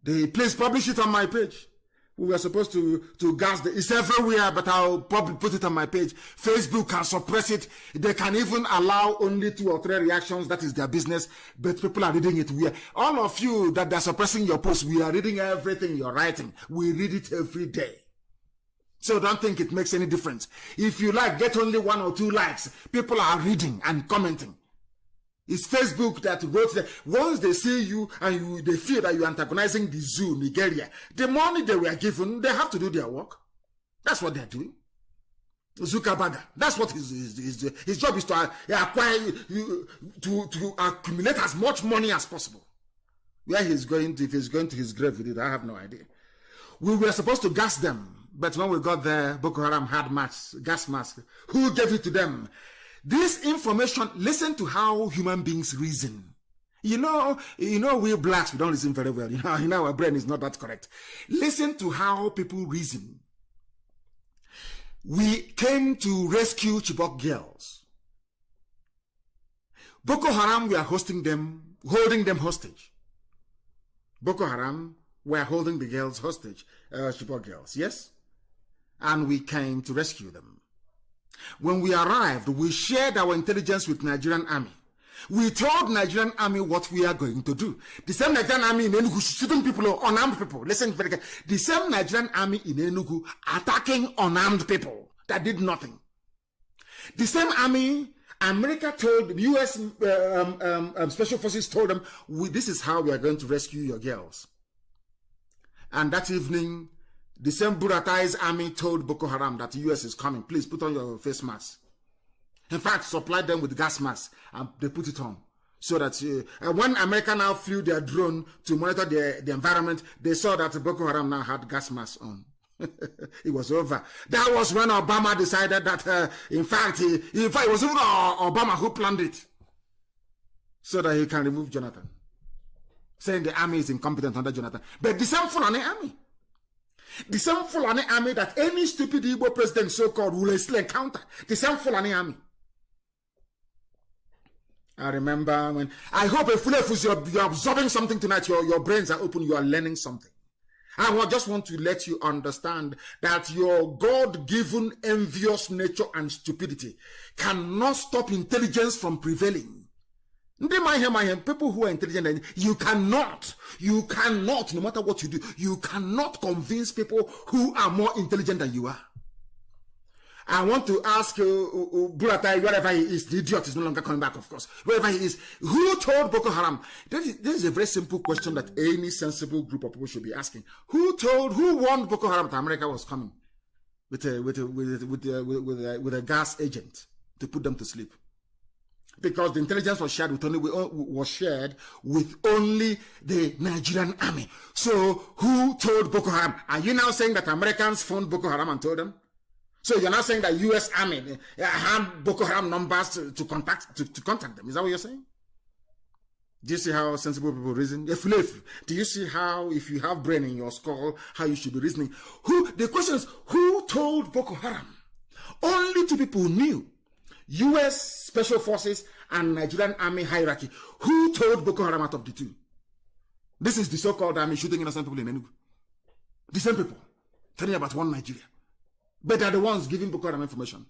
Please publish it on my page. We were supposed to gas it's everywhere, but I'll probably put it on my page. Facebook can suppress it. They can even allow only 2 or 3 reactions. That is their business. But people are reading it. All of you that they're suppressing your posts, we are reading everything you're writing. We read it every day. So don't think it makes any difference. If you get only 1 or 2 likes. People are reading and commenting. It's Facebook that wrote that once they see you and they feel that you're antagonizing the zoo, Nigeria, the money they were given, they have to do their work. That's what they're doing. Zuckerberg, that's what his job is, to acquire, to accumulate as much money as possible. Where he's going to, if he's going to his grave with it, I have no idea. We were supposed to gas them, but when we got there, Boko Haram had gas masks. Who gave it to them? This information, listen to how human beings reason. You know, we blacks, we don't reason very well. You know, our brain is not that correct. Listen to how people reason. We came to rescue Chibok girls. Boko Haram were holding them hostage. Boko Haram were holding the girls hostage, Chibok girls, yes? And we came to rescue them. When we arrived, we shared our intelligence with Nigerian army. We told Nigerian army what we are going to do. The same Nigerian army in Enugu shooting people, unarmed people. Listen very carefully. The same Nigerian army in Enugu attacking unarmed people that did nothing. The same army, America told the U.S. Special Forces told them, this is how we are going to rescue your girls. And that evening, the same Buratai's army told Boko Haram that the U.S. is coming. Please put on your face mask. In fact, supplied them with gas masks, and they put it on. So that when America now flew their drone to monitor the environment, they saw that Boko Haram now had gas masks on. It was over. That was when Obama decided that, in fact, it was even Obama who planned it. So that he can remove Jonathan. Saying the army is incompetent under Jonathan. But the same Fulani army. The same Fulani army that any stupid Igbo president so-called will still encounter. The same Fulani army. I remember when, I hope if you're absorbing something tonight, your brains are open, you are learning something. I just want to let you understand that your God-given envious nature and stupidity cannot stop intelligence from prevailing. People who are intelligent, you cannot, no matter what you do, you cannot convince people who are more intelligent than you are. I want to ask Buratai, wherever he is, the idiot is no longer coming back, of course, wherever he is, who told Boko Haram? This is a very simple question that any sensible group of people should be asking. Who warned Boko Haram that America was coming with a gas agent to put them to sleep? Because the intelligence was shared with only the Nigerian army. So who told Boko Haram? Are you now saying that Americans phoned Boko Haram and told them? So you're not saying that U.S. Army had Boko Haram numbers to contact them. Is that what you're saying? Do you see how sensible people reason? Do you see how, if you have brain in your skull, how you should be reasoning? The question is, who told Boko Haram? Only two people knew. U.S. Special Forces and Nigerian Army hierarchy. Who told Boko Haram out of the two? This is the so-called army shooting innocent people in Enugu. The same people telling about one Nigeria. But they're the ones giving Boko Haram information.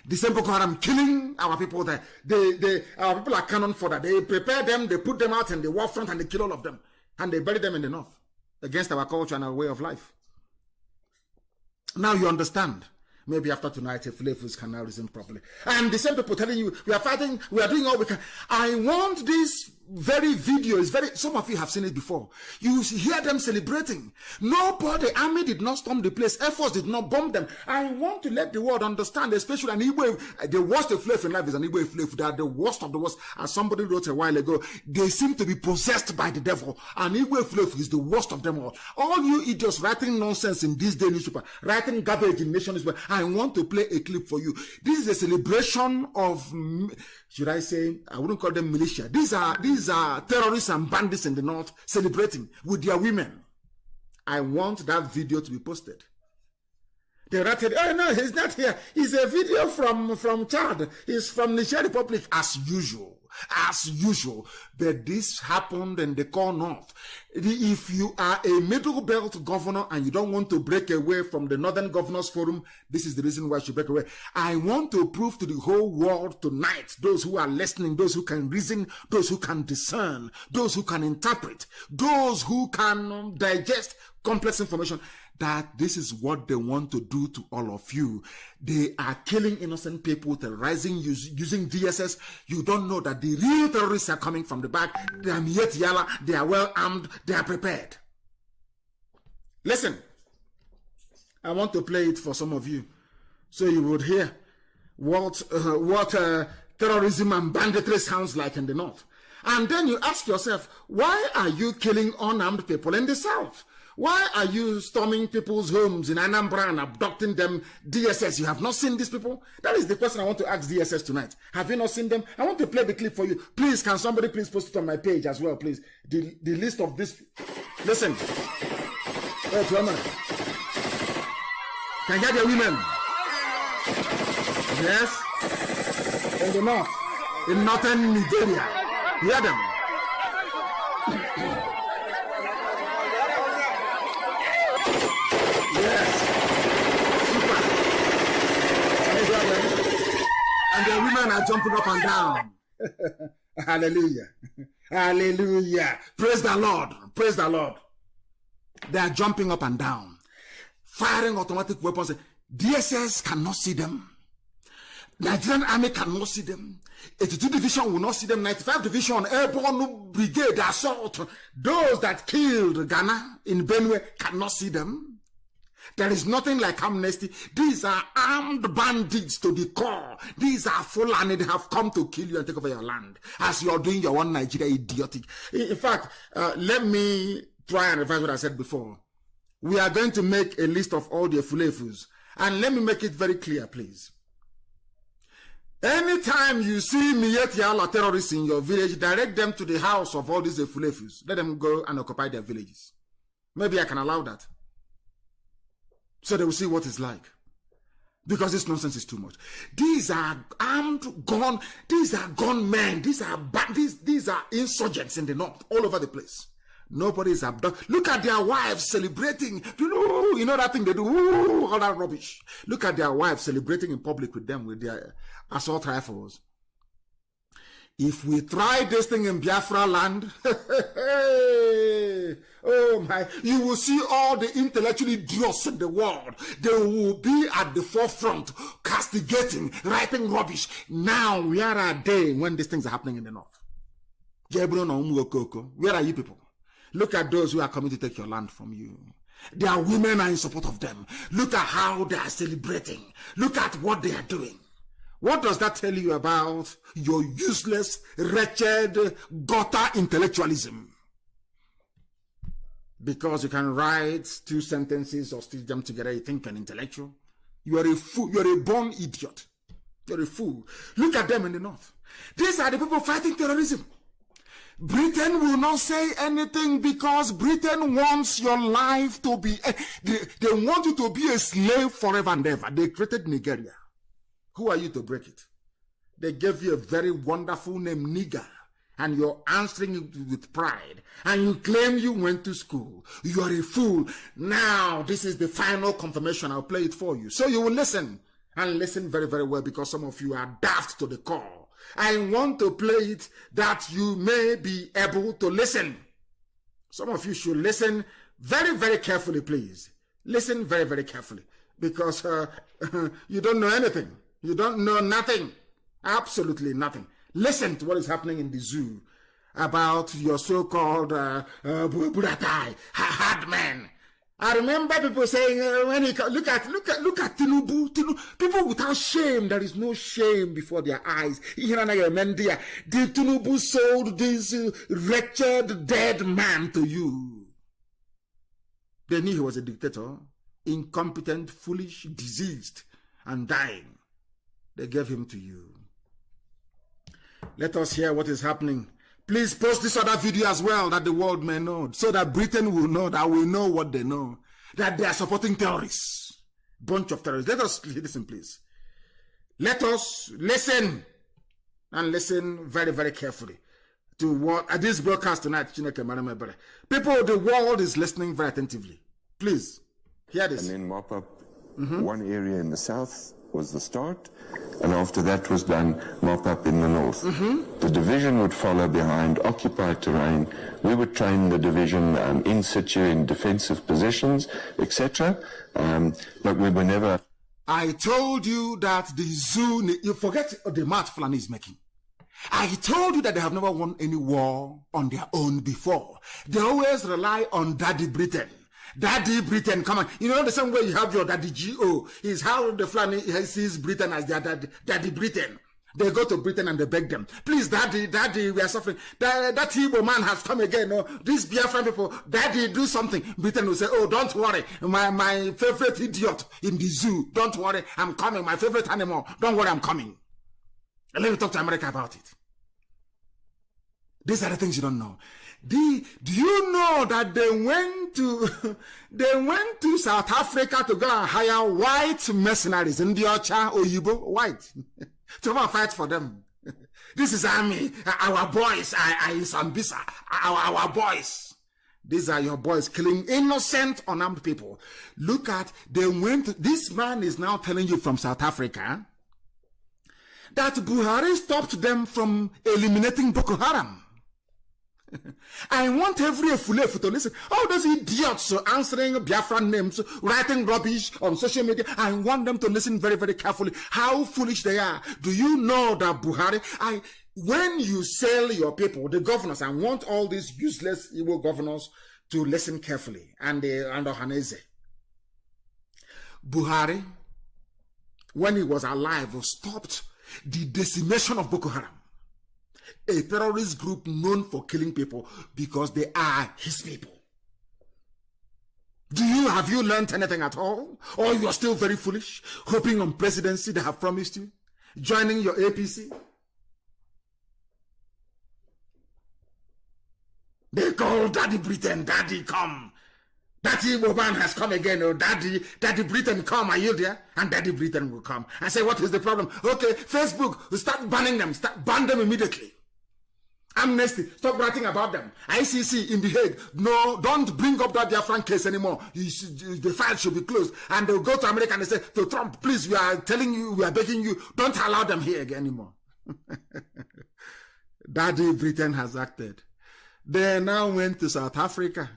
The same Boko Haram killing our people there. Our people are cannon for that. They prepare them, they put them out in the war front and they kill all of them. And they bury them in the north against our culture and our way of life. Now you understand. Maybe after tonight, if levels can now reason properly. And the same people telling you, we are fighting, we are doing all we can. I want this very video, some of you have seen it before. You hear them celebrating. The army did not storm the place. Air Force did not bomb them. I want to let the world understand, especially an Igbo, the worst slave in life is an Igbo slave. They are the worst of the worst. As somebody wrote a while ago, they seem to be possessed by the devil. An Igbo slave is the worst of them all. All you idiots writing nonsense in this day newspaper, writing garbage in Nation newspaper, I want to play a clip for you. This is a celebration of, should I say, I wouldn't call them militia. These are terrorists and bandits in the north celebrating with their women. I want that video to be posted. They ratted, oh no, he's not here. It's a video from Chad. He's from Niger Republic, as usual. But this happened in the core north. If you are a middle belt governor and you don't want to break away from the Northern Governors Forum, this is the reason why you should break away. I want to prove to the whole world tonight, those who are listening, those who can reason, those who can discern, those who can interpret, those who can digest complex information, that this is what they want to do to all of you. They are killing innocent people, terrorizing, using DSS. You don't know that the real terrorists are coming from the back. They are yet yalla, they are well armed, they are prepared. Listen, I want to play it for some of you, so you would hear what terrorism and banditry sounds like in the north. And then you ask yourself, why are you killing unarmed people in the south? Why are you storming people's homes in Anambra and abducting them? DSS, you have not seen these people? That is the question I want to ask DSS tonight. Have you not seen them? I want to play the clip for you. Please, can somebody please post it on my page as well, please? The list of this. Listen. Wait, woman. Can you hear the women? Yes. In the north. In northern Nigeria. Hear them. And the women are jumping up and down. Hallelujah. Hallelujah. Praise the Lord. Praise the Lord. They are jumping up and down, firing automatic weapons. DSS cannot see them. Nigerian army cannot see them. 82 division will not see them. 95 division, airborne brigade, assault. Those that killed Ghana in Benue cannot see them. There is nothing like amnesty. These are armed bandits to the core. These are Fulani. They have come to kill you and take over your land. As you are doing your one Nigeria idiotic. In fact, let me try and revise what I said before. We are going to make a list of all the Fulefus. And let me make it very clear, please. Anytime you see Mietiala terrorists in your village, direct them to the house of all these Fulefus. Let them go and occupy their villages. Maybe I can allow that. So they will see what it's like. Because this nonsense is too much. These are armed gun, these are gunmen, these are insurgents in the north, all over the place. Nobody is abducted. Look at their wives celebrating. You know that thing they do, all that rubbish. Look at their wives celebrating in public with them with their assault rifles. If we try this thing in Biafra land, oh my, you will see all the intellectual idiots in the world. They will be at the forefront, castigating, writing rubbish. Now, where are they when these things are happening in the north? Where are you people? Look at those who are coming to take your land from you. Their women are in support of them. Look at how they are celebrating. Look at what they are doing. What does that tell you about your useless, wretched, gutter intellectualism? Because you can write 2 sentences or stitch them together, you think you're an intellectual. You are a fool. You are a born idiot. You're a fool. Look at them in the north. These are the people fighting terrorism. Britain will not say anything because Britain wants your life to be, they want you to be a slave forever and ever. They created Nigeria. Who are you to break it? They gave you a very wonderful name, nigger, and you're answering it with pride, and you claim you went to school. You are a fool. Now, this is the final confirmation. I'll play it for you. So you will listen, and listen very, very well, because some of you are daft to the core. I want to play it that you may be able to listen. Some of you should listen very, very carefully, please. Listen very, very carefully, because you don't know anything. You don't know nothing. Absolutely nothing. Listen to what is happening in the zoo about your so-called Buratai, hard man. I remember people saying, when he look at Tinubu, people without shame. There is no shame before their eyes. The Tinubu sold this wretched dead man to you. They knew he was a dictator, incompetent, foolish, diseased, and dying. They gave him to you. Let us hear what is happening. Please post this other video as well, that the world may know, so that Britain will know, that we know what they know, that they are supporting terrorists. Bunch of terrorists. Let us listen, please. Let us listen, and listen very, very carefully to what at this broadcast tonight. People, the world is listening very attentively. Please, hear this. And then mop up one area in the south was the start, and after that was done, mop up in the north. The division would follow behind, occupied terrain. We would train the division in situ in defensive positions, etc. But we were never... I told you that the zoo, you forget the math Fulani is making. I told you that they have never won any war on their own before. They always rely on Daddy Britain. Daddy Britain, come on. You know the same way you have your Daddy G.O. is how the Fulani sees Britain as their Daddy Britain. They go to Britain and they beg them, please, Daddy, we are suffering. That Igbo man has come again. No, these Biafra people, Daddy, do something. Britain will say, oh, don't worry. My favorite idiot in the zoo, don't worry, I'm coming. My favorite animal, don't worry, I'm coming. And let me talk to America about it. These are the things you don't know. Do you know that they went to South Africa to go and hire white mercenaries in the Ocha Oyibo, white, to go fight for them? This is army. Our boys are in Sambisa. Our boys. These are your boys killing innocent, unarmed people. Look at, this man is now telling you from South Africa that Buhari stopped them from eliminating Boko Haram. I want every Efulefu to listen. All those idiots answering Biafra names, writing rubbish on social media, I want them to listen very, very carefully. How foolish they are. Do you know that Buhari, when you sell your people, the governors, I want all these useless evil governors to listen carefully. And Ohaneze. Buhari, when he was alive, stopped the decimation of Boko Haram, a terrorist group known for killing people because they are his people. Have you learned anything at all? Or you're still very foolish, hoping on presidency they have promised you, joining your APC? They call Daddy Britain, Daddy come. Daddy Boban has come again. Oh, Daddy Britain come, are you there? And Daddy Britain will come. I say, what is the problem? Okay, Facebook, start banning them. Ban them immediately. Amnesty, stop writing about them. ICC in The Hague, no, don't bring up that Biafran case anymore. The file should be closed. And they'll go to America and they say, to Trump, please, we are telling you, we are begging you, don't allow them here again anymore. Daddy Britain has acted. They now went to South Africa.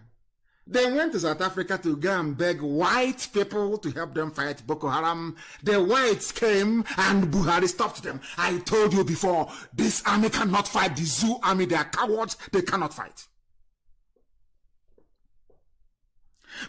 They went to South Africa to go and beg white people to help them fight Boko Haram. The whites came and Buhari stopped them. I told you before, this army cannot fight the Zoo army. They are cowards. They cannot fight.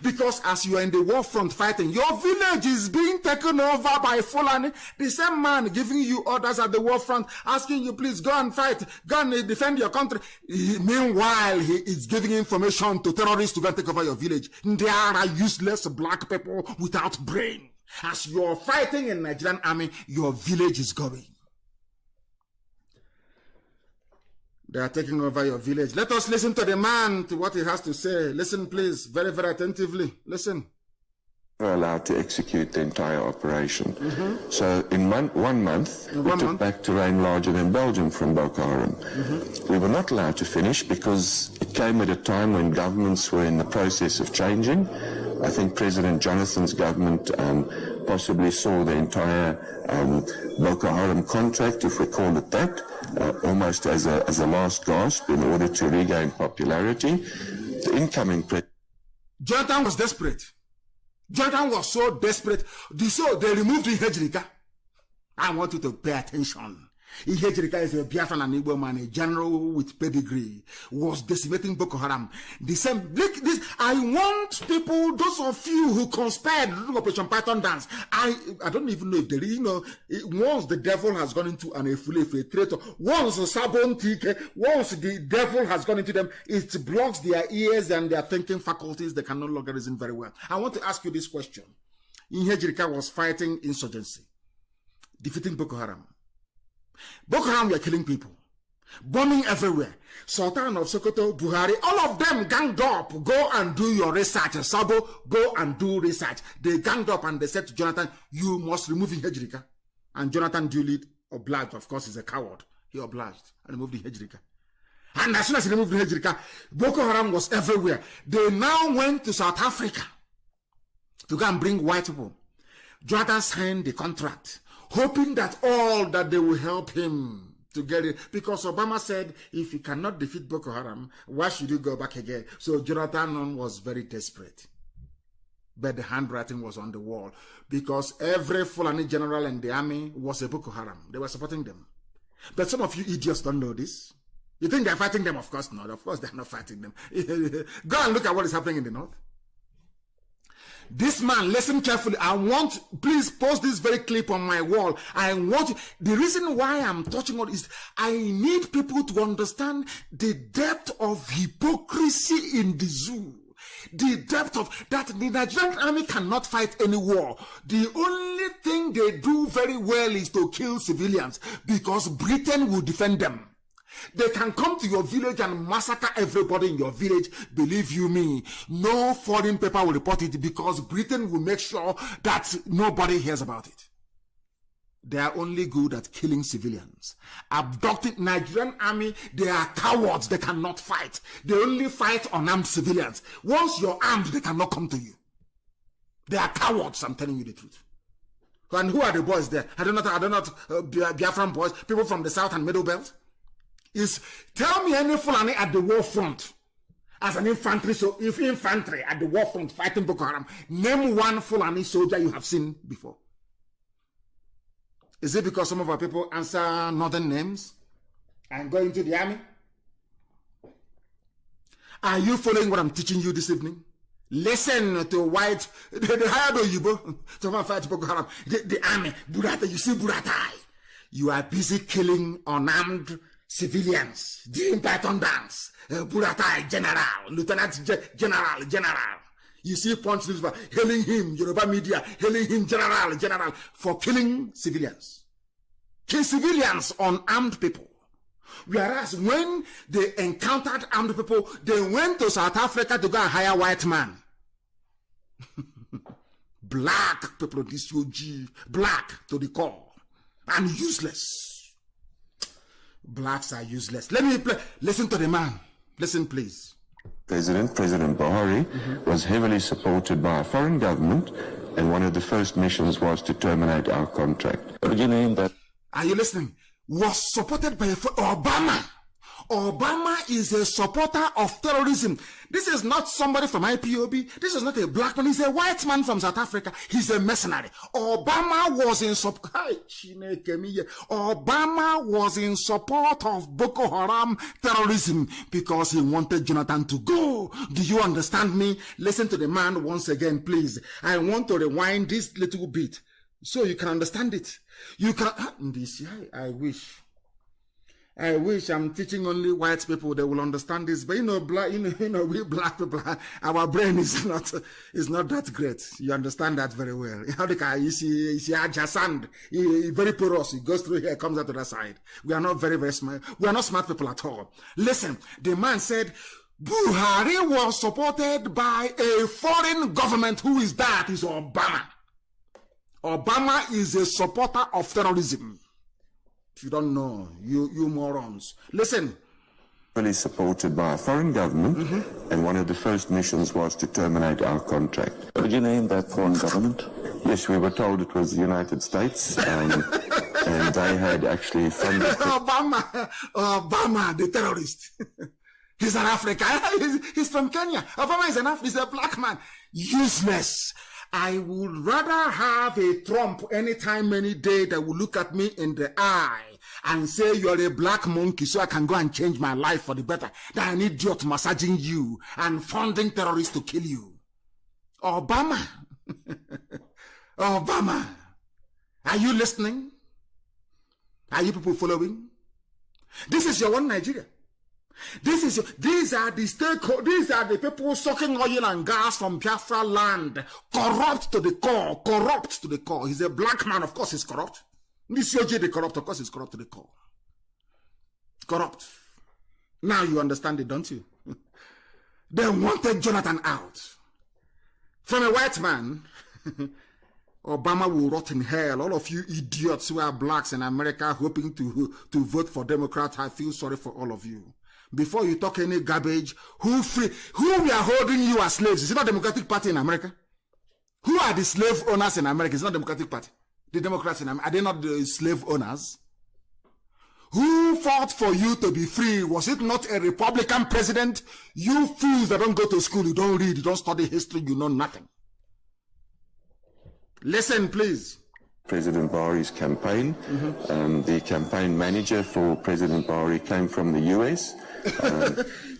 Because as you are in the war front fighting, your village is being taken over by Fulani. The same man giving you orders at the war front, asking you, please go and fight, go and defend your country. Meanwhile, he is giving information to terrorists to go and take over your village. They are useless black people without brain. As you're fighting in Nigerian army, your village is going. They are taking over your village. Let us listen to the man, to what he has to say. Listen, please, very, very attentively. Listen. We're allowed to execute the entire operation. So in 1 month, we took back terrain larger than Belgium from Boko Haram. We were not allowed to finish because it came at a time when governments were in the process of changing. I think President Jonathan's government possibly saw the entire Boko Haram contract, if we call it that, almost as a last gasp in order to regain popularity. The incoming president... Jonathan was desperate. Jonathan was so desperate. So they removed Ihejirika. I want you to pay attention. Ihejirika is a Biafran and Igbo man, a general with pedigree, was decimating Boko Haram. The same, this, I want people, those of you who conspired during Operation Python Dance, I don't even know if they really know, once the devil has gone into an Efulefu, a traitor, once the devil has gone into them, it blocks their ears and their thinking faculties. They can no longer reason very well. I want to ask you this question. Ihejirika was fighting insurgency, defeating Boko Haram. Boko Haram were killing people, bombing everywhere. Sultan of Sokoto, Buhari, all of them ganged up. Go and do your research. Sabo, go and do research. They ganged up and they said to Jonathan, you must remove Ihejirika. And Jonathan duly obliged. Of course, he's a coward. He obliged and removed Ihejirika. And as soon as he removed Ihejirika, Boko Haram was everywhere. They now went to South Africa to go and bring white people. Jonathan signed the contract, hoping that all that they will help him to get it. Because Obama said, if you cannot defeat Boko Haram, why should you go back again? So Jonathan was very desperate. But the handwriting was on the wall. Because every Fulani general in the army was a Boko Haram. They were supporting them. But some of you idiots don't know this. You think they're fighting them? Of course not. Of course they're not fighting them. Go and look at what is happening in the north. This man, listen carefully. Please post this very clip on my wall. The reason why I'm touching on is I need people to understand the depth of hypocrisy in the zoo. The depth of that. The Nigerian army cannot fight any war. The only thing they do very well is to kill civilians because Britain will defend them. They can come to your village and massacre everybody in your village. Believe you me, no foreign paper will report it because Britain will make sure that nobody hears about it. They are only good at killing civilians. Abducting Nigerian army, they are cowards. They cannot fight. They only fight unarmed civilians. Once you're armed, they cannot come to you. They are cowards, I'm telling you the truth. And who are the boys there? I don't know, Biafran boys, people from the South and Middle Belt. Is tell me any Fulani at the war front as an infantry, so if infantry at the war front fighting Boko Haram, name one Fulani soldier you have seen before. Is it because some of our people answer northern names and go into the army? Are you following what I'm teaching you this evening? Listen to white, the hired Oyibo to fight Boko Haram, the army, Burata, you see Buratai. You are busy killing unarmed civilians, doing Python dance, Buratai General, Lieutenant General. You see Punch Newspaper hailing him, Yoruba media hailing him General, for killing civilians. Kill civilians, unarmed people. Whereas when they encountered armed people, they went to South Africa to go and hire white man. Black people, this UG, black to the core, and useless. Blacks are useless. Let me listen to the man. Listen, please. President Buhari was heavily supported by a foreign government, and one of the first missions was to terminate our contract. Originally, that. Are you listening? Was supported by Obama. Obama is a supporter of terrorism. This is not somebody from IPOB. This is not a black man. He's a white man from South Africa. He's a mercenary. Obama was in support. Obama was in support of Boko Haram terrorism because he wanted Jonathan to go. Do you understand me? Listen to the man once again, please. I want to rewind this little bit so you can understand it. You can. I wish I'm teaching only white people that will understand this. But black, we black people, our brain is not that great. You understand that very well. You see sand, very porous. It goes through here, comes out to that side. We are not very, very smart. We are not smart people at all. Listen, the man said, Buhari was supported by a foreign government. Who is that? Is Obama. Obama is a supporter of terrorism. If you don't know, you morons. Listen. Really supported by a foreign government, and one of the first missions was to terminate our contract. Did you name that foreign government? Yes, we were told it was the United States, and they had actually funded... Obama, the terrorist. He's an African. He's from Kenya. Obama he's a black man. Useless. I would rather have a Trump anytime, any day that will look at me in the eye and say you're a black monkey so I can go and change my life for the better than an idiot massaging you and funding terrorists to kill you. Obama. Obama. Are you listening? Are you people following? This is your one Nigeria. These are the people sucking oil and gas from Biafra land. Corrupt to the core. He's a black man, of course he's corrupt. This OJ the corrupt, of course he's corrupt to the core. Corrupt. Now you understand it, don't you? They wanted Jonathan out. From a white man, Obama will rot in hell. All of you idiots who are blacks in America hoping to vote for Democrats, I feel sorry for all of you. Before you talk any garbage, who we are holding you as slaves? Is it not Democratic Party in America? Who are the slave owners in America? It's not Democratic Party. The Democrats in America, are they not the slave owners? Who fought for you to be free? Was it not a Republican president? You fools that don't go to school, you don't read, you don't study history, you know nothing. Listen, please. President Buhari's campaign. The campaign manager for President Buhari came from the US.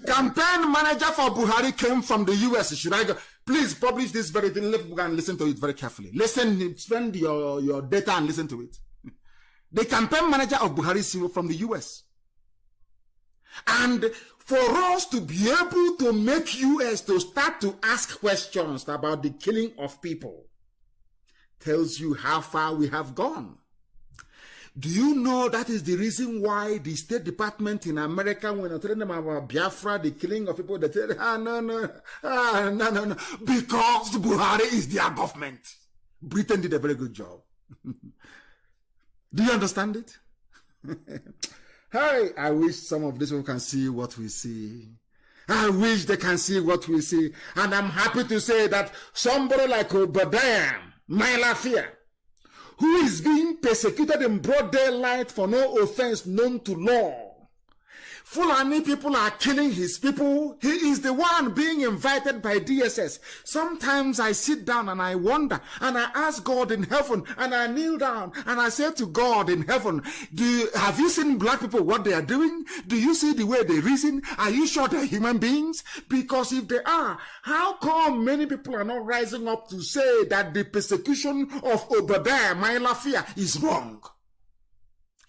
Campaign manager for Buhari came from the US. Should I go? Please publish this very thing. Let people and listen to it very carefully. Listen, spend your data and listen to it. The campaign manager of Buhari is from the US. And for us to be able to make US to start to ask questions about the killing of people, tells you how far we have gone. Do you know that is the reason why the State Department in America, when I tell them about Biafra, the killing of people, they tell no. Because Buhari is their government. Britain did a very good job. Do you understand it? Hey, I wish some of these people can see what we see. I wish they can see what we see. And I'm happy to say that somebody like Obadiah, my Lafia, who is being persecuted in broad daylight for no offense known to law, Fulani people are killing his people. He is the one being invited by DSS. Sometimes I sit down and I wonder, and I ask God in heaven, and I kneel down, and I say to God in heaven, have you seen black people, what they are doing? Do you see the way they reason? Are you sure they're human beings? Because if they are, how come many people are not rising up to say that the persecution of Obadiah Mailafia is wrong?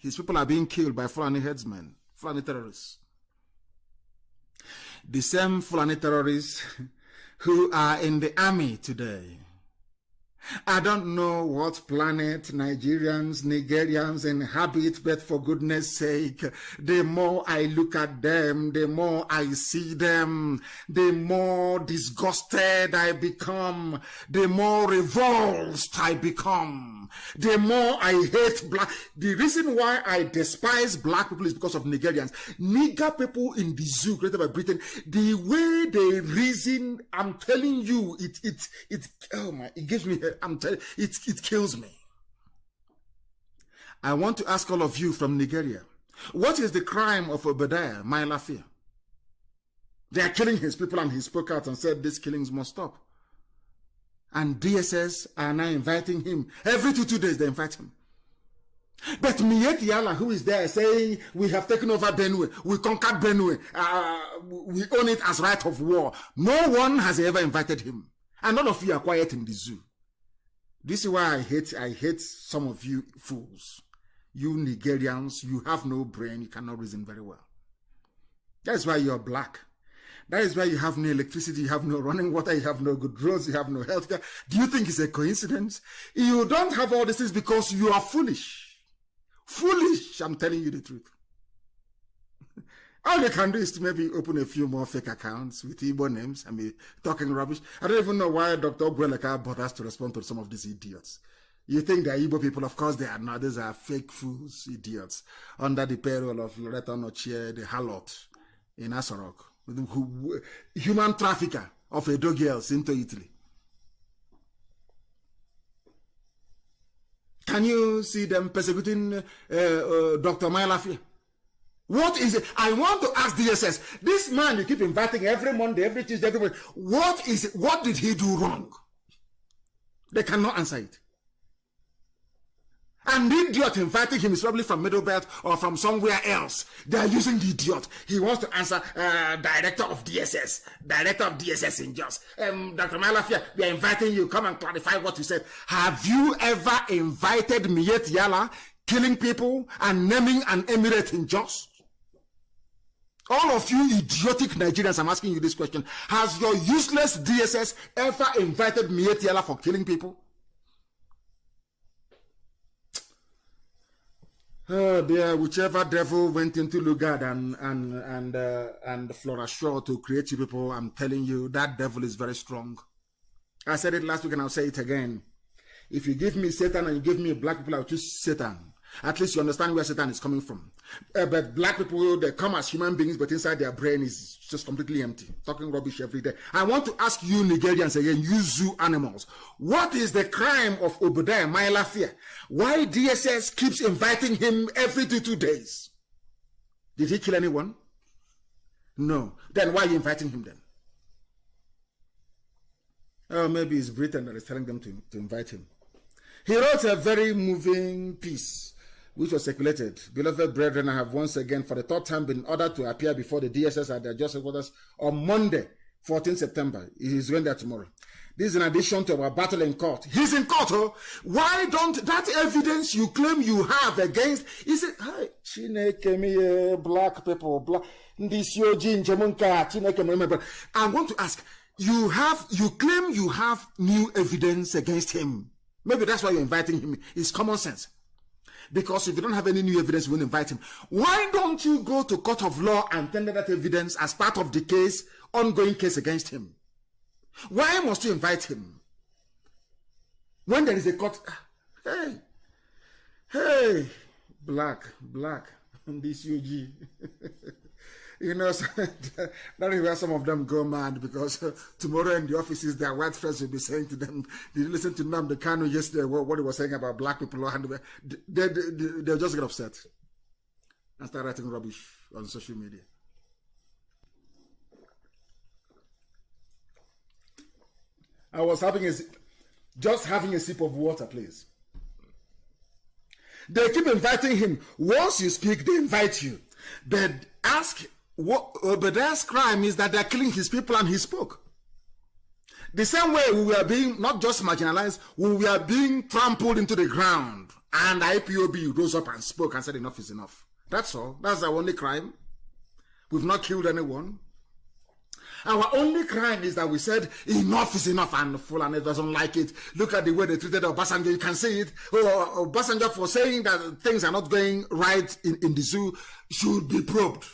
His people are being killed by Fulani headsmen, Fulani terrorists. The same Fulani terrorists who are in the army today. I don't know what planet Nigerians, Nigerians inhabit, but for goodness sake, the more I look at them, the more I see them, the more disgusted I become, the more revolted I become, the more I hate black. The reason why I despise black people is because of Nigerians. Nigger people in the zoo created by Britain, the way they reason, I'm telling you, it gives me, it kills me. I want to ask all of you from Nigeria, what is the crime of Obadiah Mailafia? They are killing his people, and he spoke out and said these killings must stop. And DSS are now inviting him. Every 2 days they invite him. But Miet Yala, who is there saying, we have taken over Benue, we conquered Benue, we own it as right of war. No one has ever invited him. And none of you are quiet in the zoo. This is why I hate some of you fools. You Nigerians, you have no brain, you cannot reason very well. That's why you're black. That is why you have no electricity, you have no running water, you have no good roads, you have no healthcare. Do you think it's a coincidence? You don't have all these things because you are foolish. Foolish, I'm telling you the truth. All you can do is to maybe open a few more fake accounts with Igbo names and be talking rubbish. I don't even know why Dr. Ogweleka bothers to respond to some of these idiots. You think they're Igbo people? Of course they are not. These are fake fools, idiots, under the payroll of Loretta Nochie, the harlot in Asorok, human trafficker of Edo girls into Italy. Can you see them persecuting Dr. Mailafia? What is it? I want to ask DSS. This man you keep inviting every Monday, every Tuesday, every week. What is it? What did he do wrong? They cannot answer it. And the idiot inviting him is probably from Middlebelt or from somewhere else. They are using the idiot. He wants to answer director of DSS in Jos. Dr. Mailafia, we are inviting you. Come and clarify what you said. Have you ever invited Miet Yala killing people and naming an emirate in Jos? All of you idiotic Nigerians, I'm asking you this question. Has your useless DSS ever invited Miet Yala for killing people? Oh dear, whichever devil went into Lugard and Flora Shaw to create you people, I'm telling you, that devil is very strong. I said it last week and I'll say it again. If you give me Satan and you give me black people, I'll choose Satan. At least you understand where Satan is coming from. But black people, they come as human beings, but inside their brain is just completely empty. Talking rubbish every day. I want to ask you Nigerians again, you zoo animals. What is the crime of Obadiah Mailafia? Why DSS keeps inviting him every 2 days? Did he kill anyone? No. Then why are you inviting him then? Oh, maybe it's Britain that is telling them to invite him. He wrote a very moving piece, which was circulated. Beloved brethren, I have once again, for the 3rd time, been ordered to appear before the DSS at their just headquarters on Monday, 14th September. He is going there tomorrow. This is in addition to our battle in court. He's in court, oh. Why don't that evidence you claim you have against, is it, hi, Chineke, black people, black, I want to ask, you claim you have new evidence against him. Maybe that's why you're inviting him. It's common sense. Because if you don't have any new evidence, you won't invite him. Why don't you go to court of law and tender that evidence as part of the case, ongoing case against him? Why must you invite him? When there is a court, hey, black, this UG. You know, that is where some of them go mad, because tomorrow in the offices, their white friends will be saying to them, did you listen to NNAMDI KANU yesterday, what he was saying about black people? They'll just get upset and start writing rubbish on social media. I was just having a sip of water, please. They keep inviting him. Once you speak, they invite you. But that's crime is that they're killing his people, and he spoke. The same way we were being not just marginalized, we were being trampled into the ground. And IPOB rose up and spoke and said enough is enough. That's all. That's our only crime. We've not killed anyone. Our only crime is that we said enough is enough, and Fulani doesn't like it. Look at the way they treated Obasanjo. You can see it. Obasanjo, for saying that things are not going right in the zoo, should be probed.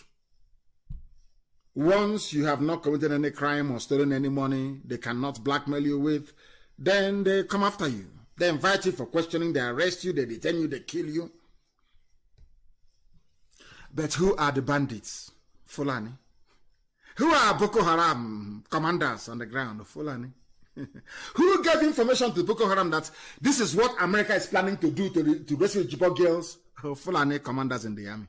Once you have not committed any crime or stolen any money they cannot blackmail you with, then they come after you. They invite you for questioning, they arrest you, they detain you, they kill you. But who are the bandits? Fulani. Who are Boko Haram commanders on the ground? Fulani. Who gave information to Boko Haram that this is what America is planning to do to rescue Chibok girls? Fulani commanders in the army.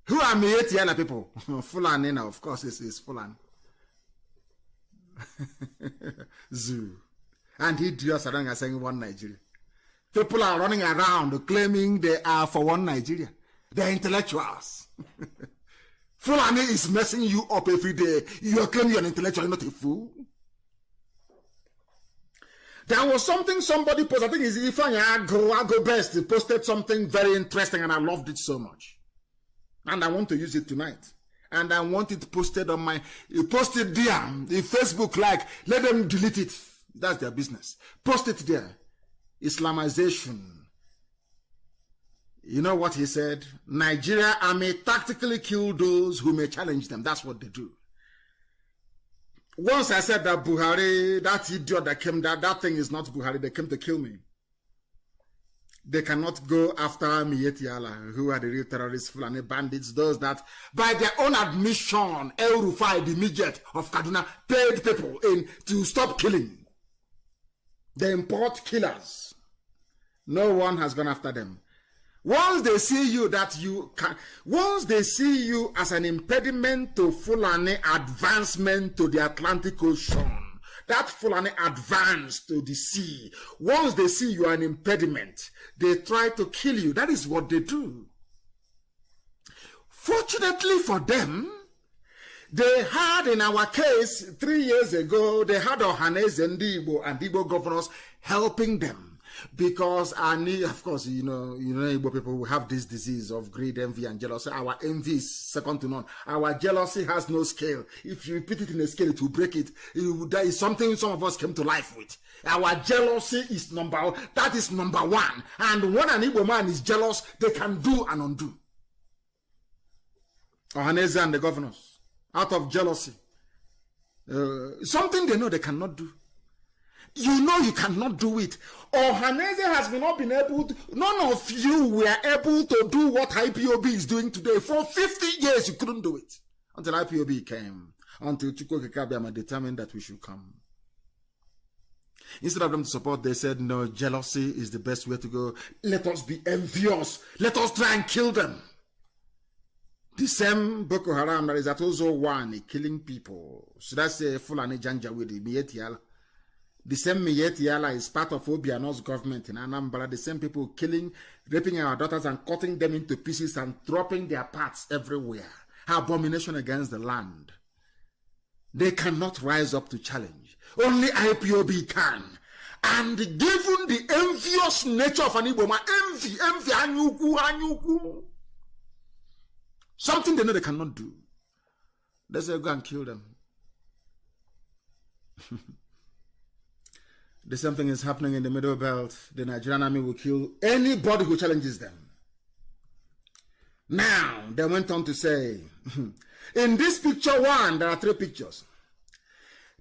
Who are Mietiana people? Fulani now, of course, is Fulani. Zoo. And he just around saying one Nigeria. People are running around claiming they are for one Nigeria. They're intellectuals. Fulani is messing you up every day. You are claiming you're an intellectual, you're not a fool. There was something somebody posted, I think it's Ifeanyi Ago Best, he posted something very interesting and I loved it so much. And I want to use it tonight. And I want it posted on posted there, the Facebook, like, let them delete it. That's their business. Post it there. Islamization. You know what he said? Nigeria army tactically kill those who may challenge them. That's what they do. Once I said that Buhari, that idiot that came, that thing is not Buhari, they came to kill me. They cannot go after Miyetti Allah, who are the real terrorists, Fulani bandits, those that, by their own admission, El Rufai, the midget of Kaduna, paid people in to stop killing. They import killers. No one has gone after them. Once they see you once they see you as an impediment to Fulani advancement to the Atlantic Ocean, that Fulani advance to the sea, once they see you are an impediment, they try to kill you. That is what they do. Fortunately for them, they had, in our case, 3 years ago, they had Ohaneze and Igbo governors helping them. Because of course, you know, Igbo people who have this disease of greed, envy, and jealousy. Our envy is second to none. Our jealousy has no scale. If you put it in a scale, it will break it. That is something some of us came to life with. Our jealousy is number one. And when an Igbo man is jealous, they can do and undo. Ohaneze and the governors, out of jealousy, something they know they cannot do. You know you cannot do it. Ohaneze has not been able to, none of you were able to do what IPOB is doing today. For 50 years you couldn't do it. Until IPOB came. Until Chukwuka Kabiama determined that we should come. Instead of them to support, they said, no, jealousy is the best way to go. Let us be envious. Let us try and kill them. The same Boko Haram that is at also one, killing people. Should I say Fulani Janjaweed, Miyetti Allah? The same Miyetti Allah is part of Obiano's government in Anambra. The same people killing, raping our daughters and cutting them into pieces and dropping their parts everywhere. Abomination against the land. They cannot rise up to challenge. Only IPOB can. And given the envious nature of an Igbo man, envy, anyuku. Something they know they cannot do. They say go and kill them. The same thing is happening in the Middle Belt. The Nigerian army will kill anybody who challenges them. Now, they went on to say, in this picture one, there are 3 pictures.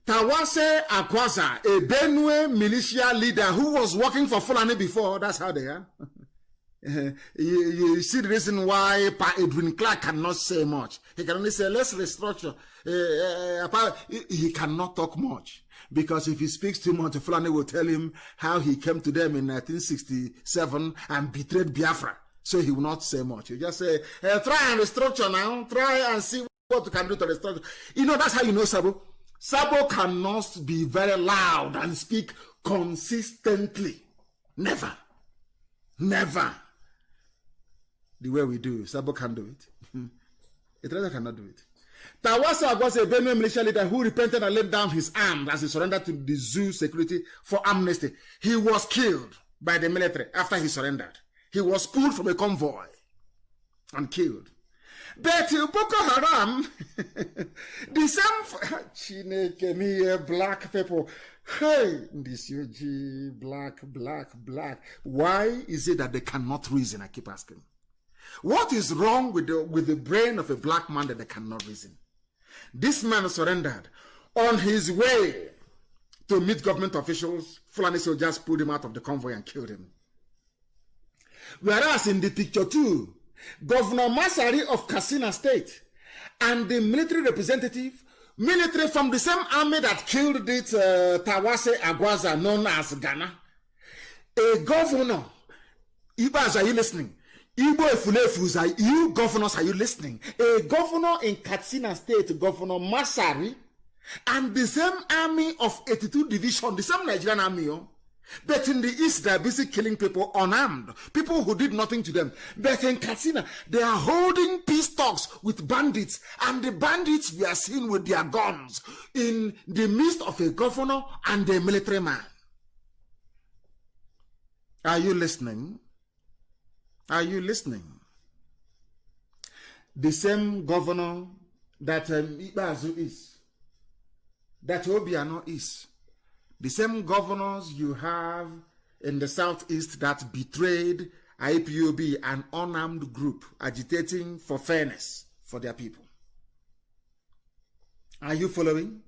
Tawase Akwaza, a Benue militia leader who was working for Fulani before, that's how they are. You see the reason why Edwin Clark cannot say much. He can only say, let's restructure. He cannot talk much. Because if he speaks too much, Fulani will tell him how he came to them in 1967 and betrayed Biafra. So he will not say much. He just say, try and restructure now. Try and see what you can do to restructure. You know, that's how you know, Sabo. Sabo cannot be very loud and speak consistently. Never. Never. The way we do, Sabo can do it. Etreza cannot do it. Tawasa was a Benue militia leader who repented and laid down his arms as he surrendered to the zoo security for amnesty. He was killed by the military after he surrendered. He was pulled from a convoy and killed. But Boko Haram, the same Chineke, black people. Hey, this UG, black. Why is it that they cannot reason? I keep asking. What is wrong with the brain of a black man that they cannot reason? This man surrendered. On his way to meet government officials, Fulani soldiers pulled him out of the convoy and killed him. Whereas in the picture too, Governor Masari of Katsina State and the military representative, military from the same army that killed this Tawase Agwaza known as Ghana, a governor, Ibas, are you listening? Igbo Efulefus, you governors, are you listening? A governor in Katsina State, Governor Masari, and the same army of 82 Division, the same Nigerian army, but in the east, they are busy killing people unarmed, people who did nothing to them. But in Katsina, they are holding peace talks with bandits, and the bandits we are seen with their guns in the midst of a governor and a military man. Are you listening? Are you listening? The same governor that Ibazu is, that Obiano is, the same governors you have in the southeast that betrayed IPOB, an unarmed group agitating for fairness for their people. Are you following?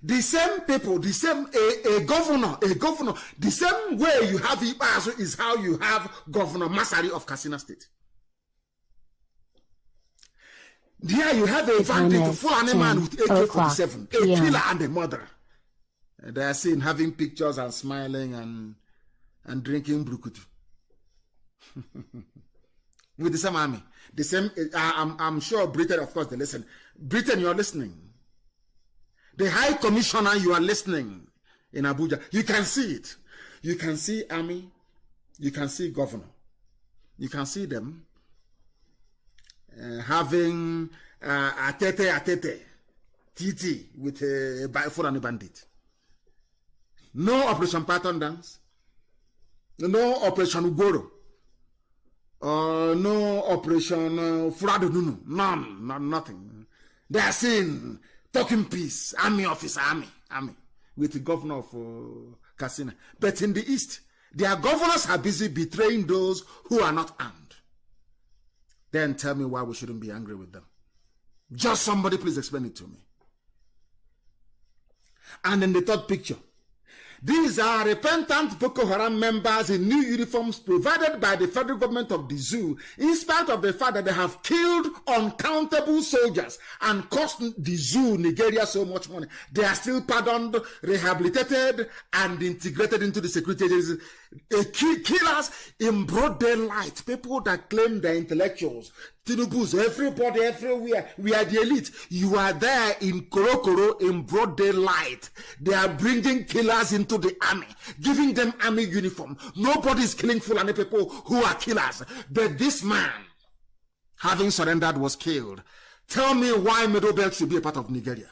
The same people, the same, a governor, the same way you have Ibazu is how you have Governor Masari of Katsina State. There you have a bandit, a Fulani man with AK-47, a killer and a murderer. They are seen having pictures and smiling and drinking brukutu. With the same army. The same, I'm sure Britain, of course, they listen. Britain, you're listening. The High Commissioner, you are listening in Abuja. You can see it. You can see army. You can see governor. You can see them having atete, TT with a Fulani bandit. No Operation Python Dance. No Operation Ugoro. No Operation Furadununu. None, nothing. They are seen talking peace. Army officer, army. With the governor of Katsina. But in the east, their governors are busy betraying those who are not armed. Then tell me why we shouldn't be angry with them. Just somebody please explain it to me. And in the third picture, these are repentant Boko Haram members in new uniforms provided by the federal government of the zoo, in spite of the fact that they have killed uncountable soldiers and cost the zoo, Nigeria, so much money. They are still pardoned, rehabilitated, and integrated into the security agencies. Killers in broad daylight, people that claim they're intellectuals, Tinubus, everybody, everywhere. We are the elite. You are there in Korokoro in broad daylight. They are bringing killers into the army, giving them army uniform. Nobody is killing Fulani people who are killers. But this man, having surrendered, was killed. Tell me why Middle Belt should be a part of Nigeria.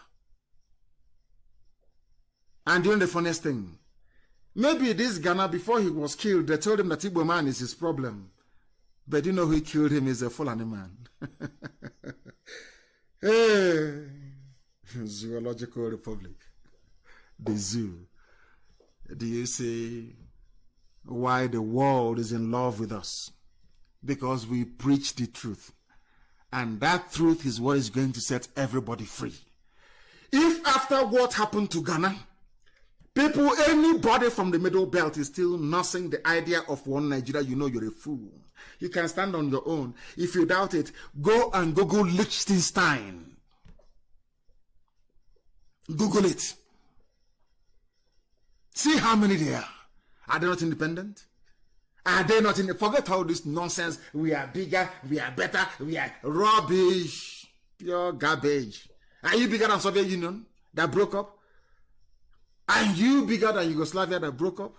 And doing the funniest thing, maybe this Ghana, before he was killed, they told him that Igbo man is his problem. But you know who killed him is a Fulani man. Hey, Zoological Republic, the zoo. Do you see why the world is in love with us? Because we preach the truth. And that truth is what is going to set everybody free. If after what happened to Ghana, people, anybody from the Middle Belt is still nursing the idea of one Nigeria, you know you're a fool. You can stand on your own. If you doubt it, go and Google Liechtenstein. Google it. See how many there are. Are they not independent? Are they not in? Forget all this nonsense. We are bigger, we are better, we are rubbish, pure garbage. Are you bigger than Soviet Union that broke up? Are you bigger than Yugoslavia that broke up?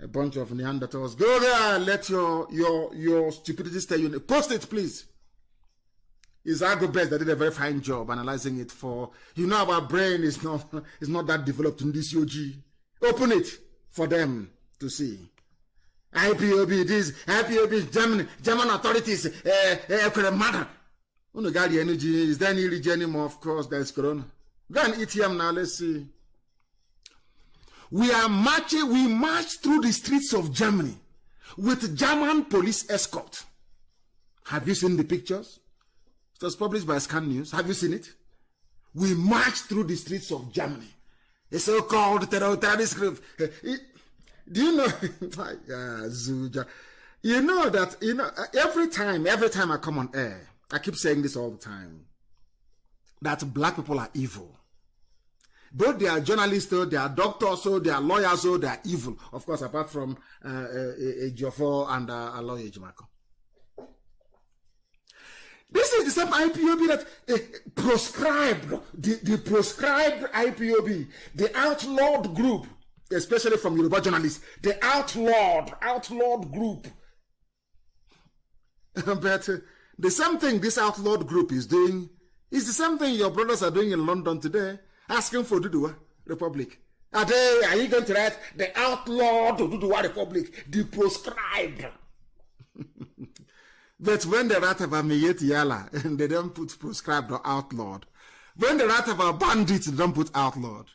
A bunch of Neanderthals. Go there and let your stupidity stay. Post it, please. It's Agobest that did a very fine job analyzing it for, our brain is not that developed in this UG. Open it for them to see. IPOB, German authorities, matter. Is there any region anymore? Of course, there's Corona. Go and ETM now, let's see. We march through the streets of Germany with German police escort. Have you seen the pictures? It was published by Scan News. Have you seen it? We march through the streets of Germany. A so-called terrorist group. Do you know? You know that, every time I come on air, I keep saying this all the time, that black people are evil. Both they are journalists, they are doctors, they are lawyers, they are evil. Of course, apart from Ejiofor and a lawyer, Jimako. This is the same IPOB that proscribed, the proscribed IPOB, the outlawed group, especially from Yoruba journalists, the outlawed group. But the same thing this outlawed group is doing is the same thing your brothers are doing in London today, asking for Duduwa Republic. Are you going to write the outlawed Duduwa Republic, the proscribed? But when they write about Miyeti Yala, they don't put proscribed or outlawed. When they write about bandits, they don't put outlawed.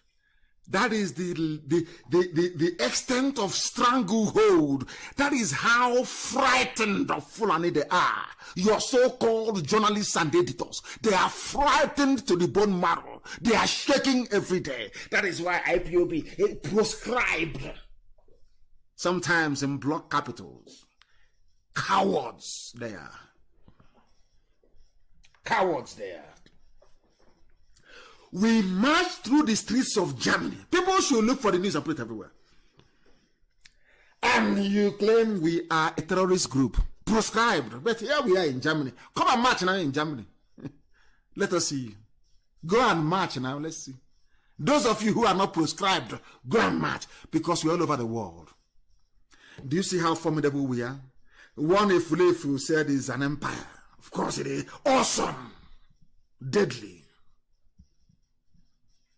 That is the extent of stranglehold. That is how frightened of Fulani they are. Your so-called journalists and editors, they are frightened to the bone marrow. They are shaking every day. That is why IPOB is proscribed. Sometimes in block capitals. Cowards there. Cowards there. We march through the streets of Germany. People should look for the news and put it everywhere. And you claim we are a terrorist group. Proscribed. But here we are in Germany. Come and march now in Germany. Let us see. Go and march now. Let's see. Those of you who are not proscribed, go and march. Because we're all over the world. Do you see how formidable we are? One Efulefu said is an empire. Of course it is. Awesome. Deadly.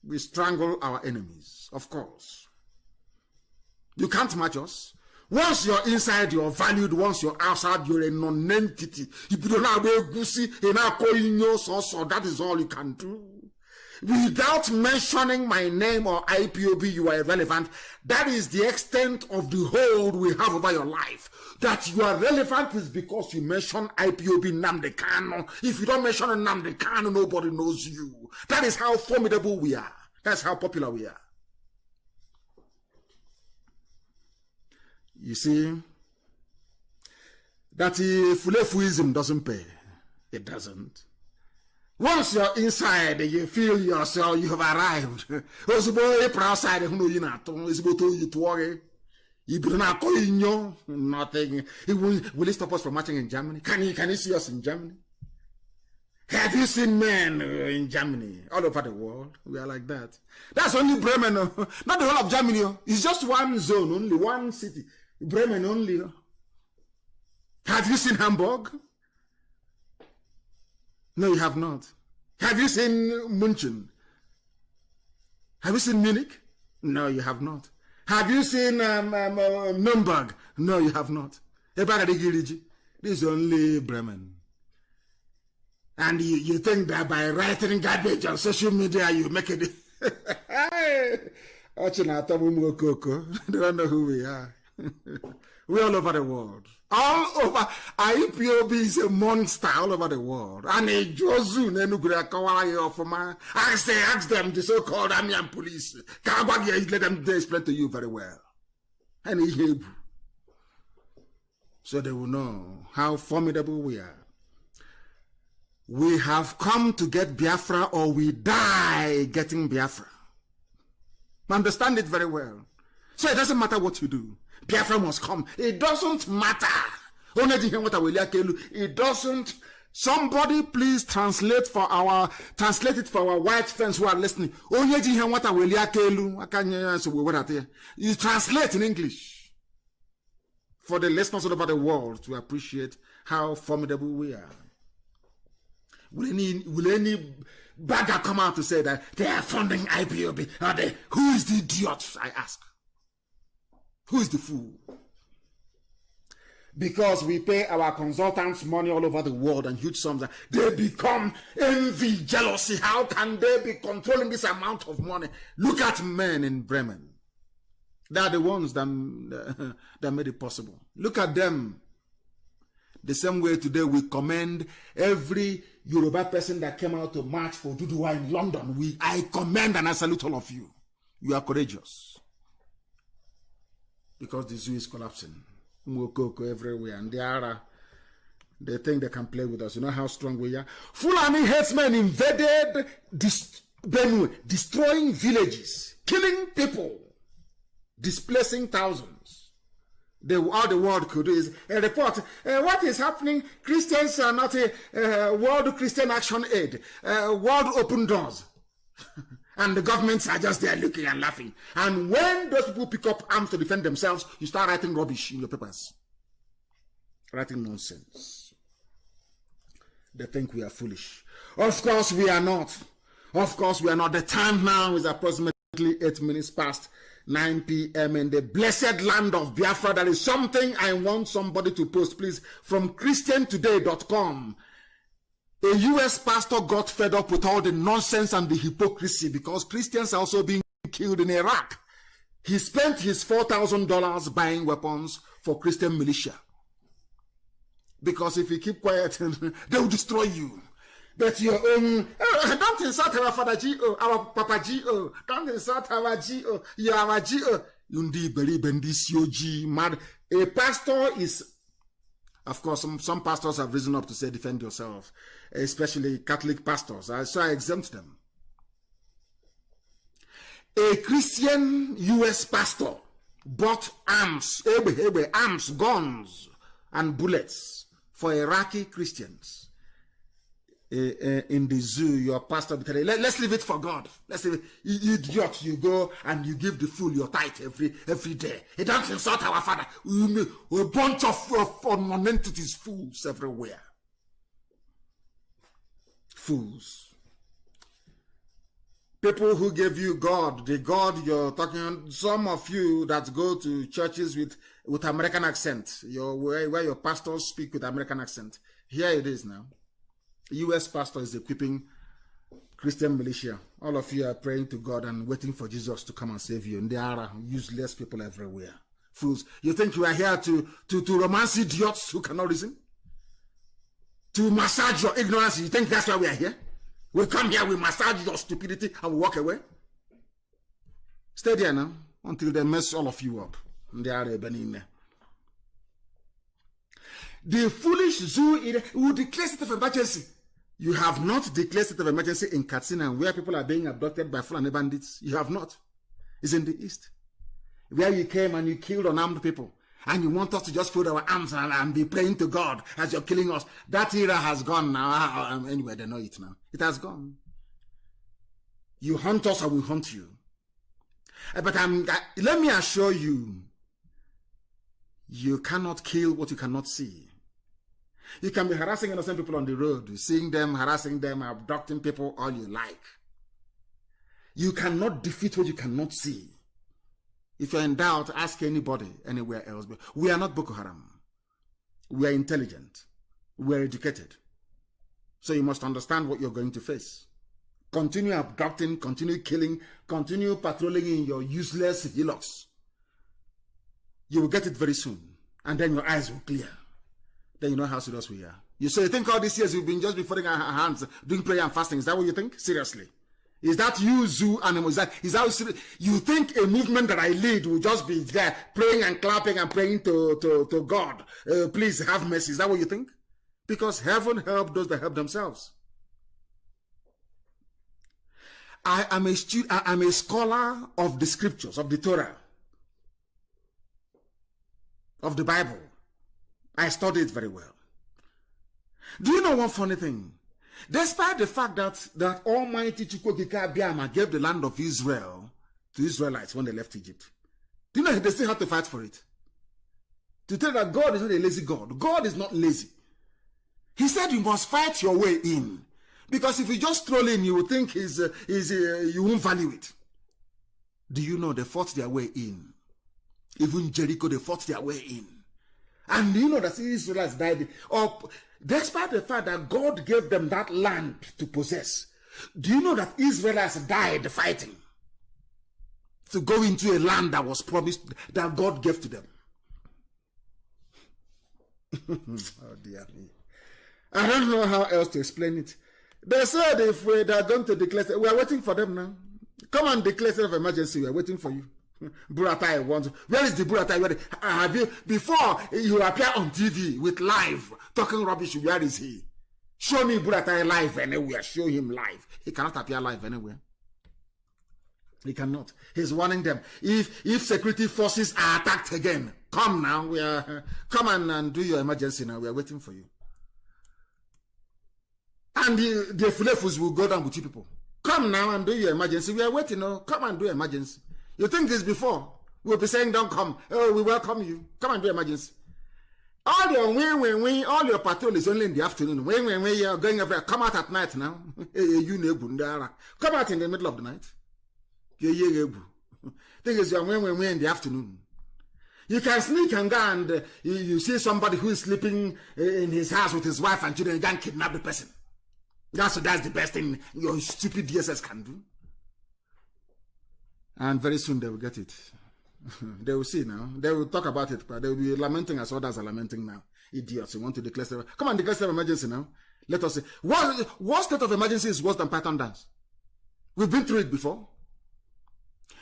We strangle our enemies. Of course. You can't match us. Once you're inside, you're valued. Once you're outside, you're a non-entity. If you don't have a goosey, that is all you can do. Without mentioning my name or IPOB, you are irrelevant. That is the extent of the hold we have over your life. That you are relevant is because you mention IPOB NNAMDI KANU. If you don't mention NNAMDI KANU, nobody knows you. That is how formidable we are. That's how popular we are. You see, that Fulefuism doesn't pay. It doesn't. Once you're inside, you feel yourself, you have arrived. Nothing. Will he stop us from marching in Germany? Can you see us in Germany? Have you seen men in Germany? All over the world. We are like that. That's only Bremen. Not the whole of Germany. It's just one zone, only one city. Bremen only. Have you seen Hamburg? No, you have not. Have you seen München? Have you seen Munich? No, you have not. Have you seen Nuremberg? No, you have not. This is only Bremen. And you think that by writing garbage on social media, you make it. They don't know who we are. We're all over the world. All over. IPOB is a monster all over the world. And a Jozu, ask them, the so-called army and police. Let them explain to you very well. And so they will know how formidable we are. We have come to get Biafra or we die getting Biafra. Understand it very well. So it doesn't matter what you do. Biafra must come. It doesn't matter. It doesn't Somebody please translate it for our white friends who are listening. You translate in English for the listeners all over the world to appreciate how formidable we are. Will any bagger come out to say that they are funding IPOB? Who is the idiot, I ask? Who is the fool? Because we pay our consultants money all over the world and huge sums, they become envy, jealousy. How can they be controlling this amount of money? Look at men in Bremen. They are the ones that made it possible. Look at them. The same way today we commend every Yoruba person that came out to march for Duduwa in London. I commend and I salute all of you. You are courageous. Because the zoo is collapsing. Mokoko everywhere. And they think they can play with us. You know how strong we are? Fulani headsmen invaded Benue, destroying villages, killing people, displacing thousands. All the world could do is a report. What is happening? Christians are not a World Christian Action Aid, World Open Doors. And the governments are just there looking and laughing. And when those people pick up arms to defend themselves, you start writing rubbish in your papers. Writing nonsense. They think we are foolish. Of course we are not. Of course we are not. The time now is approximately 8 minutes past 9 p.m. in the blessed land of Biafra. There is something I want somebody to post, please, from ChristianToday.com. A U.S. pastor got fed up with all the nonsense and the hypocrisy because Christians are also being killed in Iraq. He spent his $4,000 buying weapons for Christian militia. Because if you keep quiet, they will destroy you. But your own, don't insult our Father G.O., our Papa G.O., don't insult our G.O., you are our G.O. A pastor is, of course, some pastors have risen up to say defend yourself, especially Catholic pastors, so I exempt them. A Christian U.S. pastor bought arms, guns, and bullets for Iraqi Christians. In the zoo, your pastor will tell you, let's leave it for God. Let's leave it. You idiot, you go and you give the fool your tithe every day. He doesn't insult our Father. A bunch of non-entities, fools everywhere. Fools. People who gave you God, the God you're talking on, some of you that go to churches with American accent, where your pastors speak with American accent. Here it is now. U.S. pastor is equipping Christian militia. All of you are praying to God and waiting for Jesus to come and save you. And there are useless people everywhere. Fools. You think you are here to romance idiots who cannot reason? To massage your ignorance? You think that's why we are here? We come here, we massage your stupidity, and we walk away? Stay there now until they mess all of you up. And they are in there. The foolish zoo will declare state of emergency. You have not declared state of emergency in Katsina, where people are being abducted by Fulani bandits. You have not. It's in the east, where you came and you killed unarmed people, and you want us to just fold our arms and be praying to God as you're killing us. That era has gone now. Anyway, they know it now. It has gone. You hunt us, I will hunt you. But let me assure you, you cannot kill what you cannot see. You can be harassing innocent people on the road, seeing them, harassing them, abducting people, all you like. You cannot defeat what you cannot see. If you're in doubt, ask anybody anywhere else. But we are not Boko Haram. We are intelligent. We are educated. So you must understand what you're going to face. Continue abducting, continue killing, continue patrolling in your useless hillocks. You will get it very soon. And then your eyes will clear. Then you know how serious we are. You say, you think all these years we've been just folding our hands, doing prayer and fasting. Is that what you think? Seriously. Is that you, zoo animal? Is that you think a movement that I lead will just be there praying and clapping and praying to God? Please have mercy. Is that what you think? Because heaven help those that help themselves. I am a scholar of the scriptures, of the Torah, of the Bible. I study it very well. Do you know one funny thing? Despite the fact that Almighty Chukwukika Abiyama gave the land of Israel to Israelites when they left Egypt, do you know they still had to fight for it? To tell that God is not a lazy God. God is not lazy. He said you must fight your way in. Because if you just stroll in, you will think you won't value it. Do you know they fought their way in? Even Jericho, they fought their way in. And do you know that the Israelites died? Despite the fact that God gave them that land to possess, do you know that Israelites died fighting to go into a land that was promised, that God gave to them? Oh dear me. I don't know how else to explain it. They said if they are going to declare, we are waiting for them now. Come and declare state of emergency. We are waiting for you. Buratai wants. Where is the Buratai? Have you, before you appear on TV with live talking rubbish? Where is he? Show me Buratai live anywhere. Show him live. He cannot appear live anywhere. He cannot. He's warning them. If security forces are attacked again, come now. Come and do your emergency now. We are waiting for you. And the Fulefus will go down with you people. Come now and do your emergency. We are waiting. No, come and do emergency. You think this before? We'll be saying, don't come. Oh, we welcome you. Come and do emergency. All your all your patrol is only in the afternoon. When you're going everywhere, come out at night now. Come out in the middle of the night. Thing is, you're in the afternoon. You can sneak and go and you see somebody who is sleeping in his house with his wife and children, you can kidnap the person. That's the best thing your stupid DSS can do. And very soon they will get it. They will see now. They will talk about it, but they will be lamenting as others are lamenting now. Idiots, you want to declare state. Come on, declare state of emergency now. Let us see. What state of emergency is worse than Python dance? We've been through it before.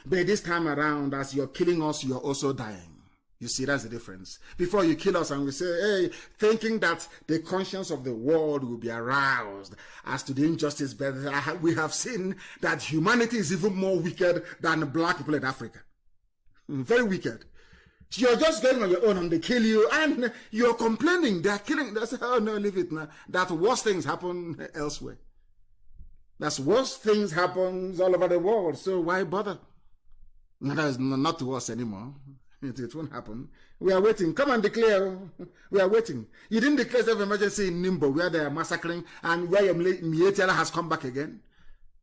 But this time around, as you're killing us, you're also dying. You see, that's the difference. Before you kill us and we say, hey, thinking that the conscience of the world will be aroused as to the injustice, but we have seen that humanity is even more wicked than black people in Africa. Very wicked. So you're just going on your own and they kill you and you're complaining. They're killing. They say, oh no, leave it now. That worse things happen elsewhere. That's worse things happen all over the world. So why bother? No, that is not to us anymore. It won't happen. We are waiting. Come and declare. We are waiting. You didn't declare state of emergency in Nimbo where they are massacring and where your Mietiala has come back again.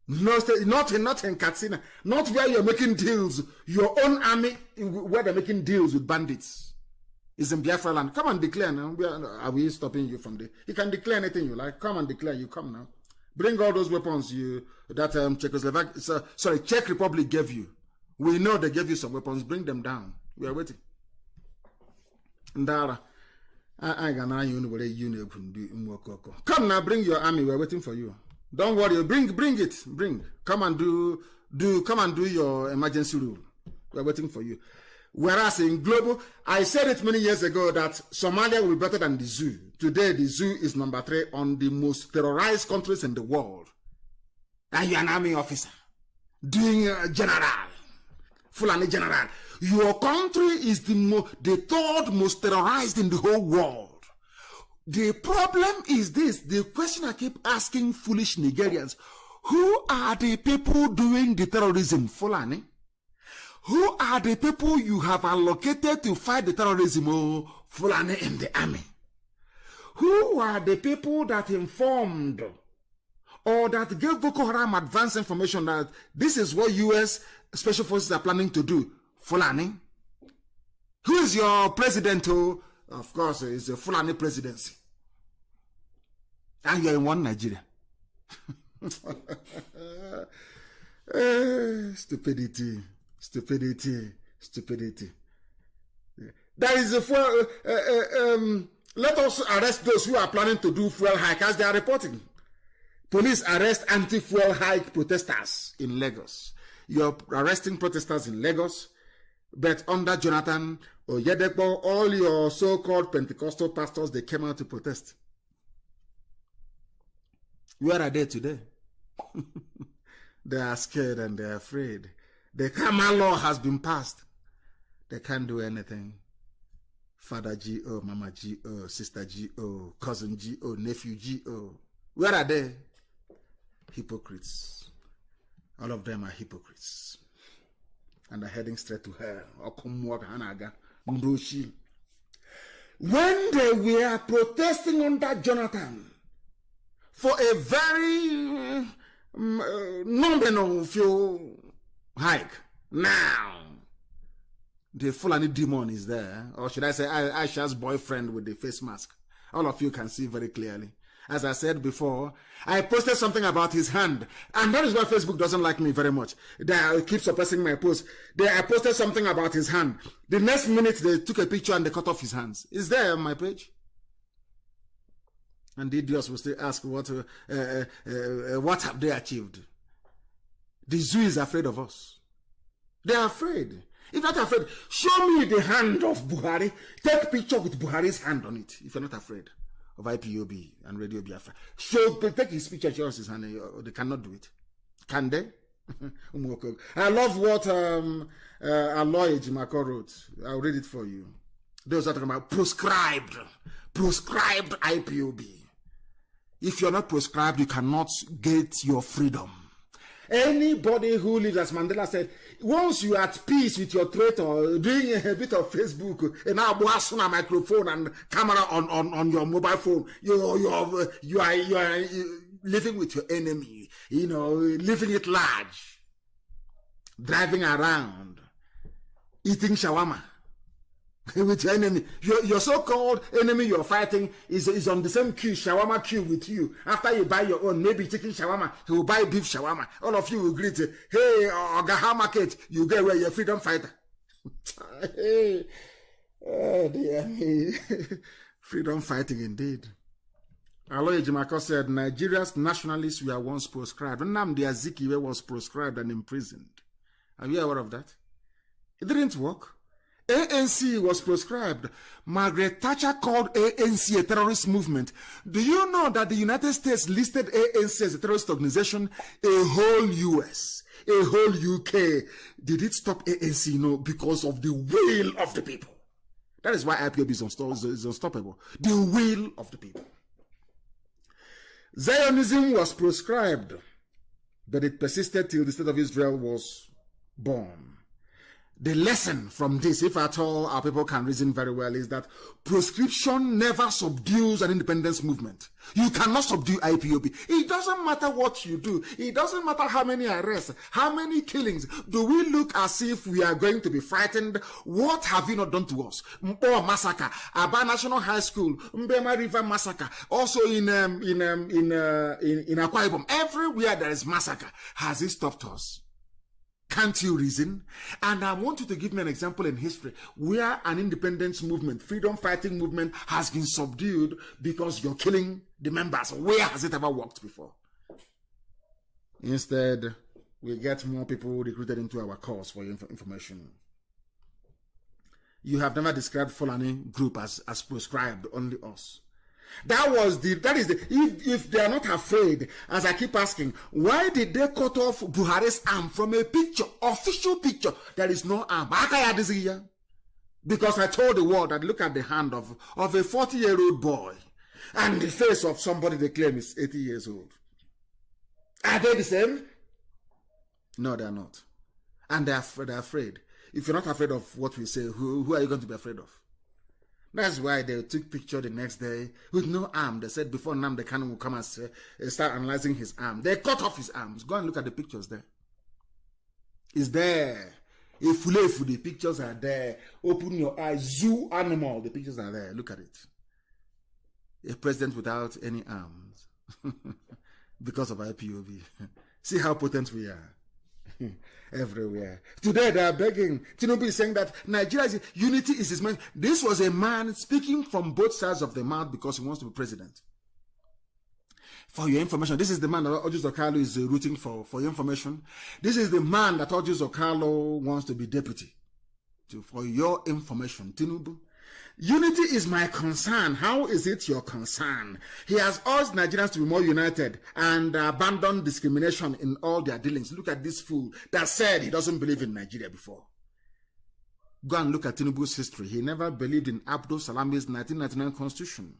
No, not in Katsina. Not where you're making deals. Your own army, where they're making deals with bandits. Is in Biafra land. Come and declare now. Are we stopping you from there? You can declare anything you like. Come and declare. You come now. Bring all those weapons that Czech Republic gave you. We know they gave you some weapons. Bring them down. We are waiting. Ndara, come now, bring your army. We are waiting for you. Don't worry. Bring it. Bring. Come and do your emergency rule. We are waiting for you. Whereas in global, I said it many years ago that Somalia will be better than the zoo. Today, the zoo is number 3 on the most terrorized countries in the world. And you're an army officer doing general, Fulani general. Your country is the 3rd most terrorized in the whole world. The problem is this, the question I keep asking foolish Nigerians, who are the people doing the terrorism, Fulani? Who are the people you have allocated to fight the terrorism, Fulani in the army? Who are the people that informed or that gave Boko Haram advance information that this is what U.S. Special Forces are planning to do? Fulani. Who is your president? Of course, it's a Fulani presidency. And you're in one Nigeria. Stupidity. There is let us arrest those who are planning to do fuel hike as they are reporting. Police arrest anti-fuel hike protesters in Lagos. You're arresting protesters in Lagos. But under Jonathan Oyedepo, all your so-called Pentecostal pastors, they came out to protest. Where are they today? They are scared and they are afraid. The Kama law has been passed. They can't do anything. Father G.O., Mama G.O., Sister G.O., Cousin G.O., Nephew G.O. Where are they? Hypocrites. All of them are hypocrites. And are heading straight to hell. When they were protesting under Jonathan for a very nominal fuel hike, now the Fulani demon is there, or should I say Aisha's boyfriend with the face mask. All of you can see very clearly. As I said before, I posted something about his hand, and that is why Facebook doesn't like me very much. They keep suppressing my post. I posted something about his hand. The next minute, they took a picture and they cut off his hands. It's there on my page. And the idiots will still ask, what have they achieved? The zoo is afraid of us. They are afraid. If not afraid, show me the hand of Buhari. Take a picture with Buhari's hand on it, if you're not afraid of IPOB and Radio Biafra. Take his picture, show us his hand. They cannot do it. Can they? I love what Aloy Jimako wrote. I'll read it for you. Those are talking about proscribed IPOB. If you're not proscribed, you cannot get your freedom. Anybody who lives, as Mandela said, once you are at peace with your traitor, doing a bit of Facebook, and now a microphone and camera on your mobile phone, you are living with your enemy, living it large, driving around, eating shawarma with your enemy. Your so-called enemy you're fighting is on the same queue, shawarma queue with you. After you buy your own, maybe chicken shawarma, he will buy beef shawarma. All of you will greet, hey, Ogaha Market, you get where you're freedom fighter. Hey, oh dear. Freedom fighting indeed. Aloy Jimako said, Nigeria's nationalists were once proscribed. NNAMDI Azikiwe was proscribed and imprisoned. Are you aware of that? It didn't work. ANC was proscribed. Margaret Thatcher called ANC a terrorist movement. Do you know that the United States listed ANC as a terrorist organization? A whole US, a whole UK. Did it stop ANC? No, because of the will of the people. That is why IPOB is unstoppable. The will of the people. Zionism was proscribed, but it persisted till the state of Israel was born. The lesson from this, if at all our people can reason very well, is that proscription never subdues an independence movement. You cannot subdue IPOB. It doesn't matter what you do. It doesn't matter how many arrests, how many killings. Do we look as if we are going to be frightened? What have you not done to us? Mpo massacre, Aba National High School, Mbema River massacre, also in Akwa Ibom. Everywhere there is massacre. Has it stopped us? Can't you reason? And I want you to give me an example in history where an independence movement, freedom fighting movement has been subdued because you're killing the members. Where has it ever worked before? Instead, we get more people recruited into our cause for your information. You have never described Fulani group as proscribed, only us. If they are not afraid, as I keep asking, why did they cut off Buhari's arm from a picture, official picture? There is no arm. Because I told the world that look at the hand of a 40-year-old boy and the face of somebody they claim is 80 years old. Are they the same? No, they are not. And they're afraid. If you're not afraid of what we say, who are you going to be afraid of? That's why they took picture the next day with no arm. They said before NNAMDI KANU will come and start analyzing his arm. They cut off his arms. Go and look at the pictures there. It's there. If the pictures are there. Open your eyes. Zoo animal. The pictures are there. Look at it. A president without any arms. Because of IPOB. See how potent we are. Everywhere. Today they are begging. Tinubu is saying that Nigeria's unity is his man. This was a man speaking from both sides of the mouth because he wants to be president. For your information, this is the man that Orji Zokalo is rooting for your information. This is the man that Orji Zokalo wants to be deputy. For your information, Tinubu. Unity is my concern. How is it your concern? He has urged Nigerians to be more united and abandon discrimination in all their dealings. Look at this fool that said he doesn't believe in Nigeria before. Go and look at Tinubu's history. He never believed in Abdul Salami's 1999 constitution.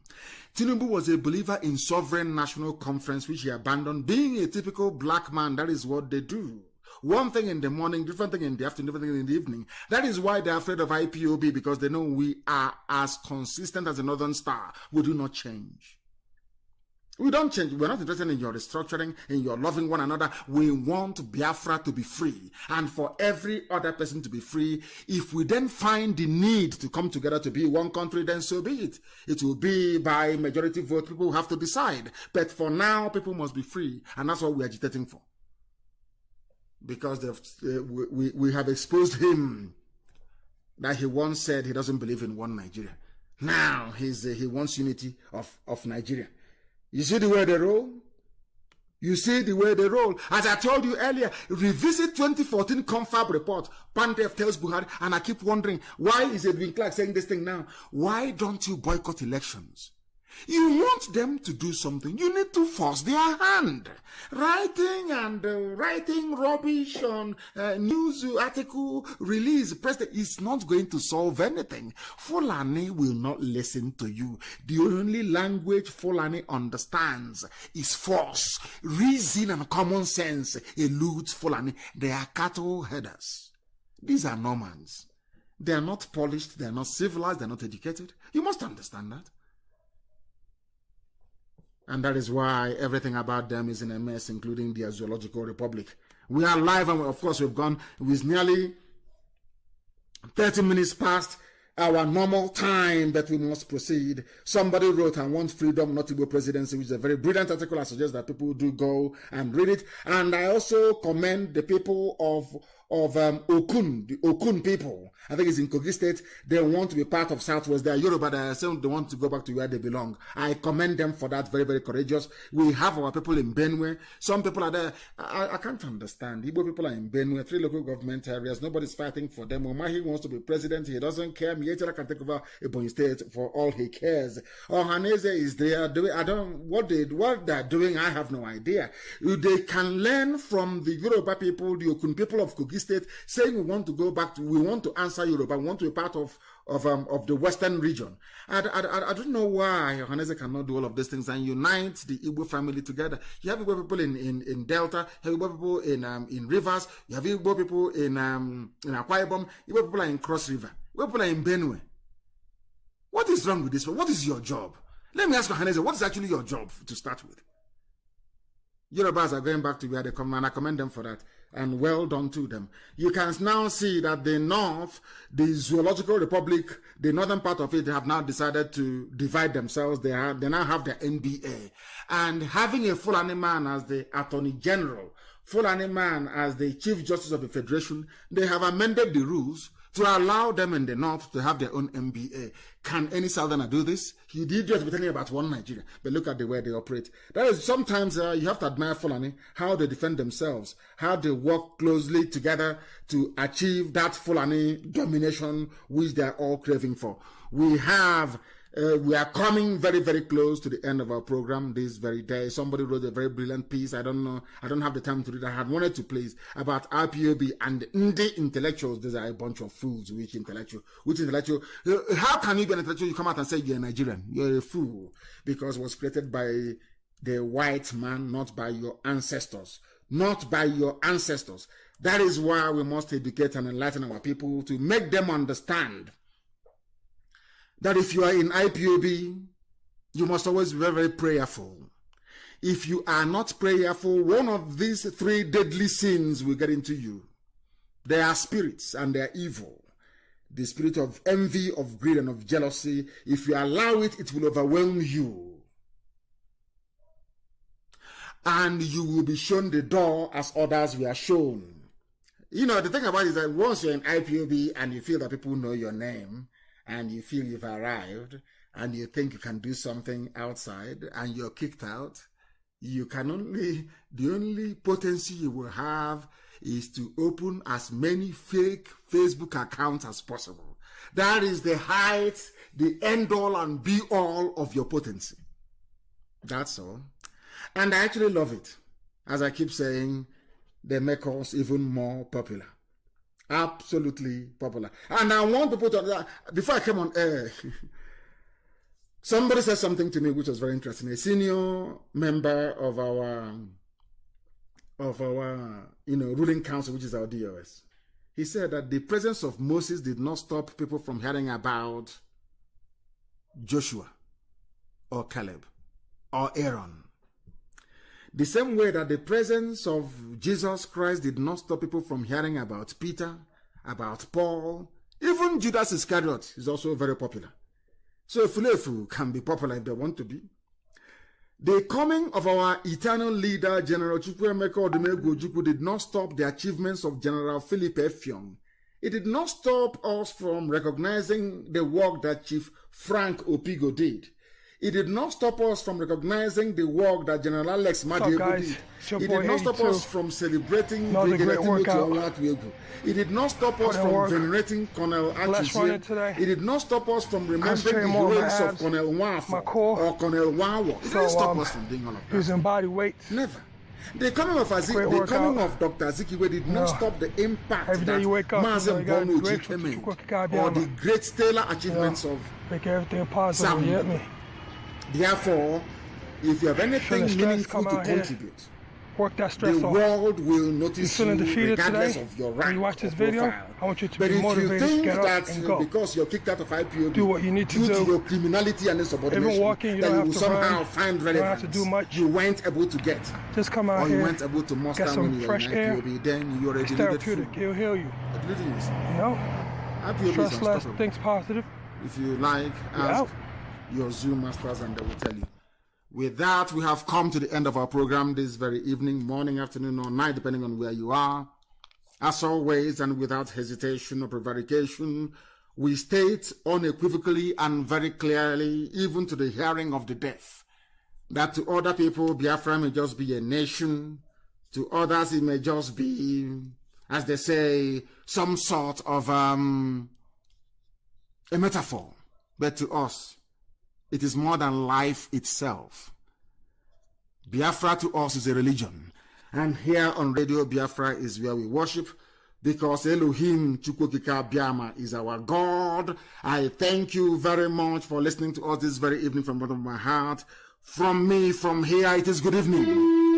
Tinubu was a believer in sovereign national conference, which he abandoned. Being a typical black man, that is what they do. One thing in the morning, different thing in the afternoon, different thing in the evening. That is why they're afraid of IPOB, because they know we are as consistent as a northern star. We do not change. We don't change. We're not interested in your restructuring, in your loving one another. We want Biafra to be free, and for every other person to be free. If we then find the need to come together to be one country, then so be it. It will be by majority vote. People have to decide. But for now, people must be free, and that's what we're agitating for. Because we have exposed him that he once said he doesn't believe in one Nigeria. Now he wants unity of Nigeria. You see the way they roll? You see the way they roll. As I told you earlier, revisit 2014 Confab report. Pandef tells Buhari, and I keep wondering, why is Edwin Clark saying this thing now? Why don't you boycott elections? You want them to do something, you need to force their hand. Writing rubbish on news article release, president, is not going to solve anything. Fulani will not listen to you. The only language Fulani understands is force. Reason and common sense eludes Fulani. They are cattle headers. These are Normans. They are not polished, they are not civilized, they are not educated. You must understand that. And that is why everything about them is in a mess, including their zoological republic. We are live, and of course we've gone with nearly 30 minutes past our normal time, but we must proceed. Somebody wrote, I want freedom, not Igbo presidency, which is a very brilliant article. I suggest that people do go and read it. And I also commend the people of Okun, the Okun people. I think it's in Kogi State. They want to be part of Southwest. They are Yoruba. They are saying they want to go back to where they belong. I commend them for that. Very, very courageous. We have our people in Benue. Some people are there. I can't understand. Igbo people are in Benue, 3 local government areas. Nobody's fighting for them. Omahi wants to be president. He doesn't care. Mietera can take over Ebonyi State for all he cares. Ohaneze is there. What they're doing, I have no idea. They can learn from the Yoruba people, the Okun people of Kogi State, saying we want to answer Yoruba, we want to be part of the Western region. I don't know why Ohaneze cannot do all of these things and unite the Igbo family together. You have Igbo people in Delta, you have Igbo people in Rivers, you have Igbo people in Akwa Ibom, Igbo people are in Cross River, Igbo people are in Benue. What is wrong with this? What is your job? Let me ask Ohaneze, what is actually your job to start with? Yorubas are going back to where they come, and I commend them for that. And well done to them. You can now see that the North, the Zoological Republic, the northern part of it, they have now decided to divide themselves. They now have their NBA. And having a Fulani man as the Attorney General, Fulani man as the Chief Justice of the Federation, they have amended the rules to allow them in the North to have their own MBA. Can any Southerner do this? You did just be telling about one Nigeria, but look at the way they operate. That is, sometimes you have to admire Fulani, how they defend themselves, how they work closely together to achieve that Fulani domination which they are all craving for. We are coming very, very close to the end of our program this very day. Somebody wrote a very brilliant piece. I don't know. I don't have the time to read. I had wanted to please about IPOB and NNAMDI intellectuals. These are a bunch of fools. Which intellectual? How can you be an intellectual? You come out and say you're a Nigerian. You're a fool. Because it was created by the white man, not by your ancestors. Not by your ancestors. That is why we must educate and enlighten our people to make them understand that if you are in IPOB, you must always be very, very prayerful. If you are not prayerful, one of these 3 deadly sins will get into you. They are spirits and they are evil. The spirit of envy, of greed, and of jealousy. If you allow it, it will overwhelm you. And you will be shown the door as others were shown. You know, the thing about it is that once you're in IPOB and you feel that people know your name, and you feel you've arrived, and you think you can do something outside, and you're kicked out, the only potency you will have is to open as many fake Facebook accounts as possible. That is the height, the end all and be all of your potency. That's all. And I actually love it. As I keep saying, they make us even more popular. Absolutely popular. And I want people to, before I came on air, somebody said something to me which was very interesting. A senior member of our ruling council, which is our DOS. He said that the presence of Moses did not stop people from hearing about Joshua or Caleb or Aaron. The same way that the presence of Jesus Christ did not stop people from hearing about Peter, about Paul, even Judas Iscariot is also very popular. So Efulefu can be popular if they want to be. The coming of our eternal leader, General Chukwuemeka Odumegwu Ojukwu, did not stop the achievements of General Philip Effiong. It did not stop us from recognizing the work that Chief Frank Opigo did. It did not stop us from recognizing the work that General Alex Madiego did. It did not stop us from celebrating It did not stop us from venerating Colonel Achise. It did not stop us from remembering the heroes of Colonel Nwafo or Colonel Wawo. It didn't stop us from doing all of that. Using body weights. Never. The coming of Dr. Azikiwe did not stop the impact every day you wake up, Mazen Bono made, or the great stellar achievements of make everything possible. You get me? Therefore, if you have anything meaningful to contribute, work that stress the world will notice you regardless today, of your rank. when you watch this video, I want you to be motivated to get up and go. Because you're kicked out of IPOB, do what you need to do. Due to your criminality and insubordination, even walking, you that don't you have will to somehow run, find relevance. you don't have to do much. You weren't able to get. Just come out or here, you weren't able to muster get some fresh air. IPOB, then you already it's needed therapeutic. food. It'll heal you. You know? IPOB Stress is less, unstoppable. things positive. If you like, ask your Zoom masters and they will tell you. With that, we have come to the end of our program this very evening, morning, afternoon, or night, depending on where you are. As always, and without hesitation or prevarication, we state unequivocally and very clearly, even to the hearing of the deaf, that to other people, Biafra may just be a nation. To others, it may just be, as they say, some sort of a metaphor. But to us, it is more than life itself. Biafra to us is a religion. And here on Radio Biafra is where we worship, because Elohim Chukwukika Biama is our God. I thank you very much for listening to us this very evening from the bottom of my heart. From me, from here, it is good evening.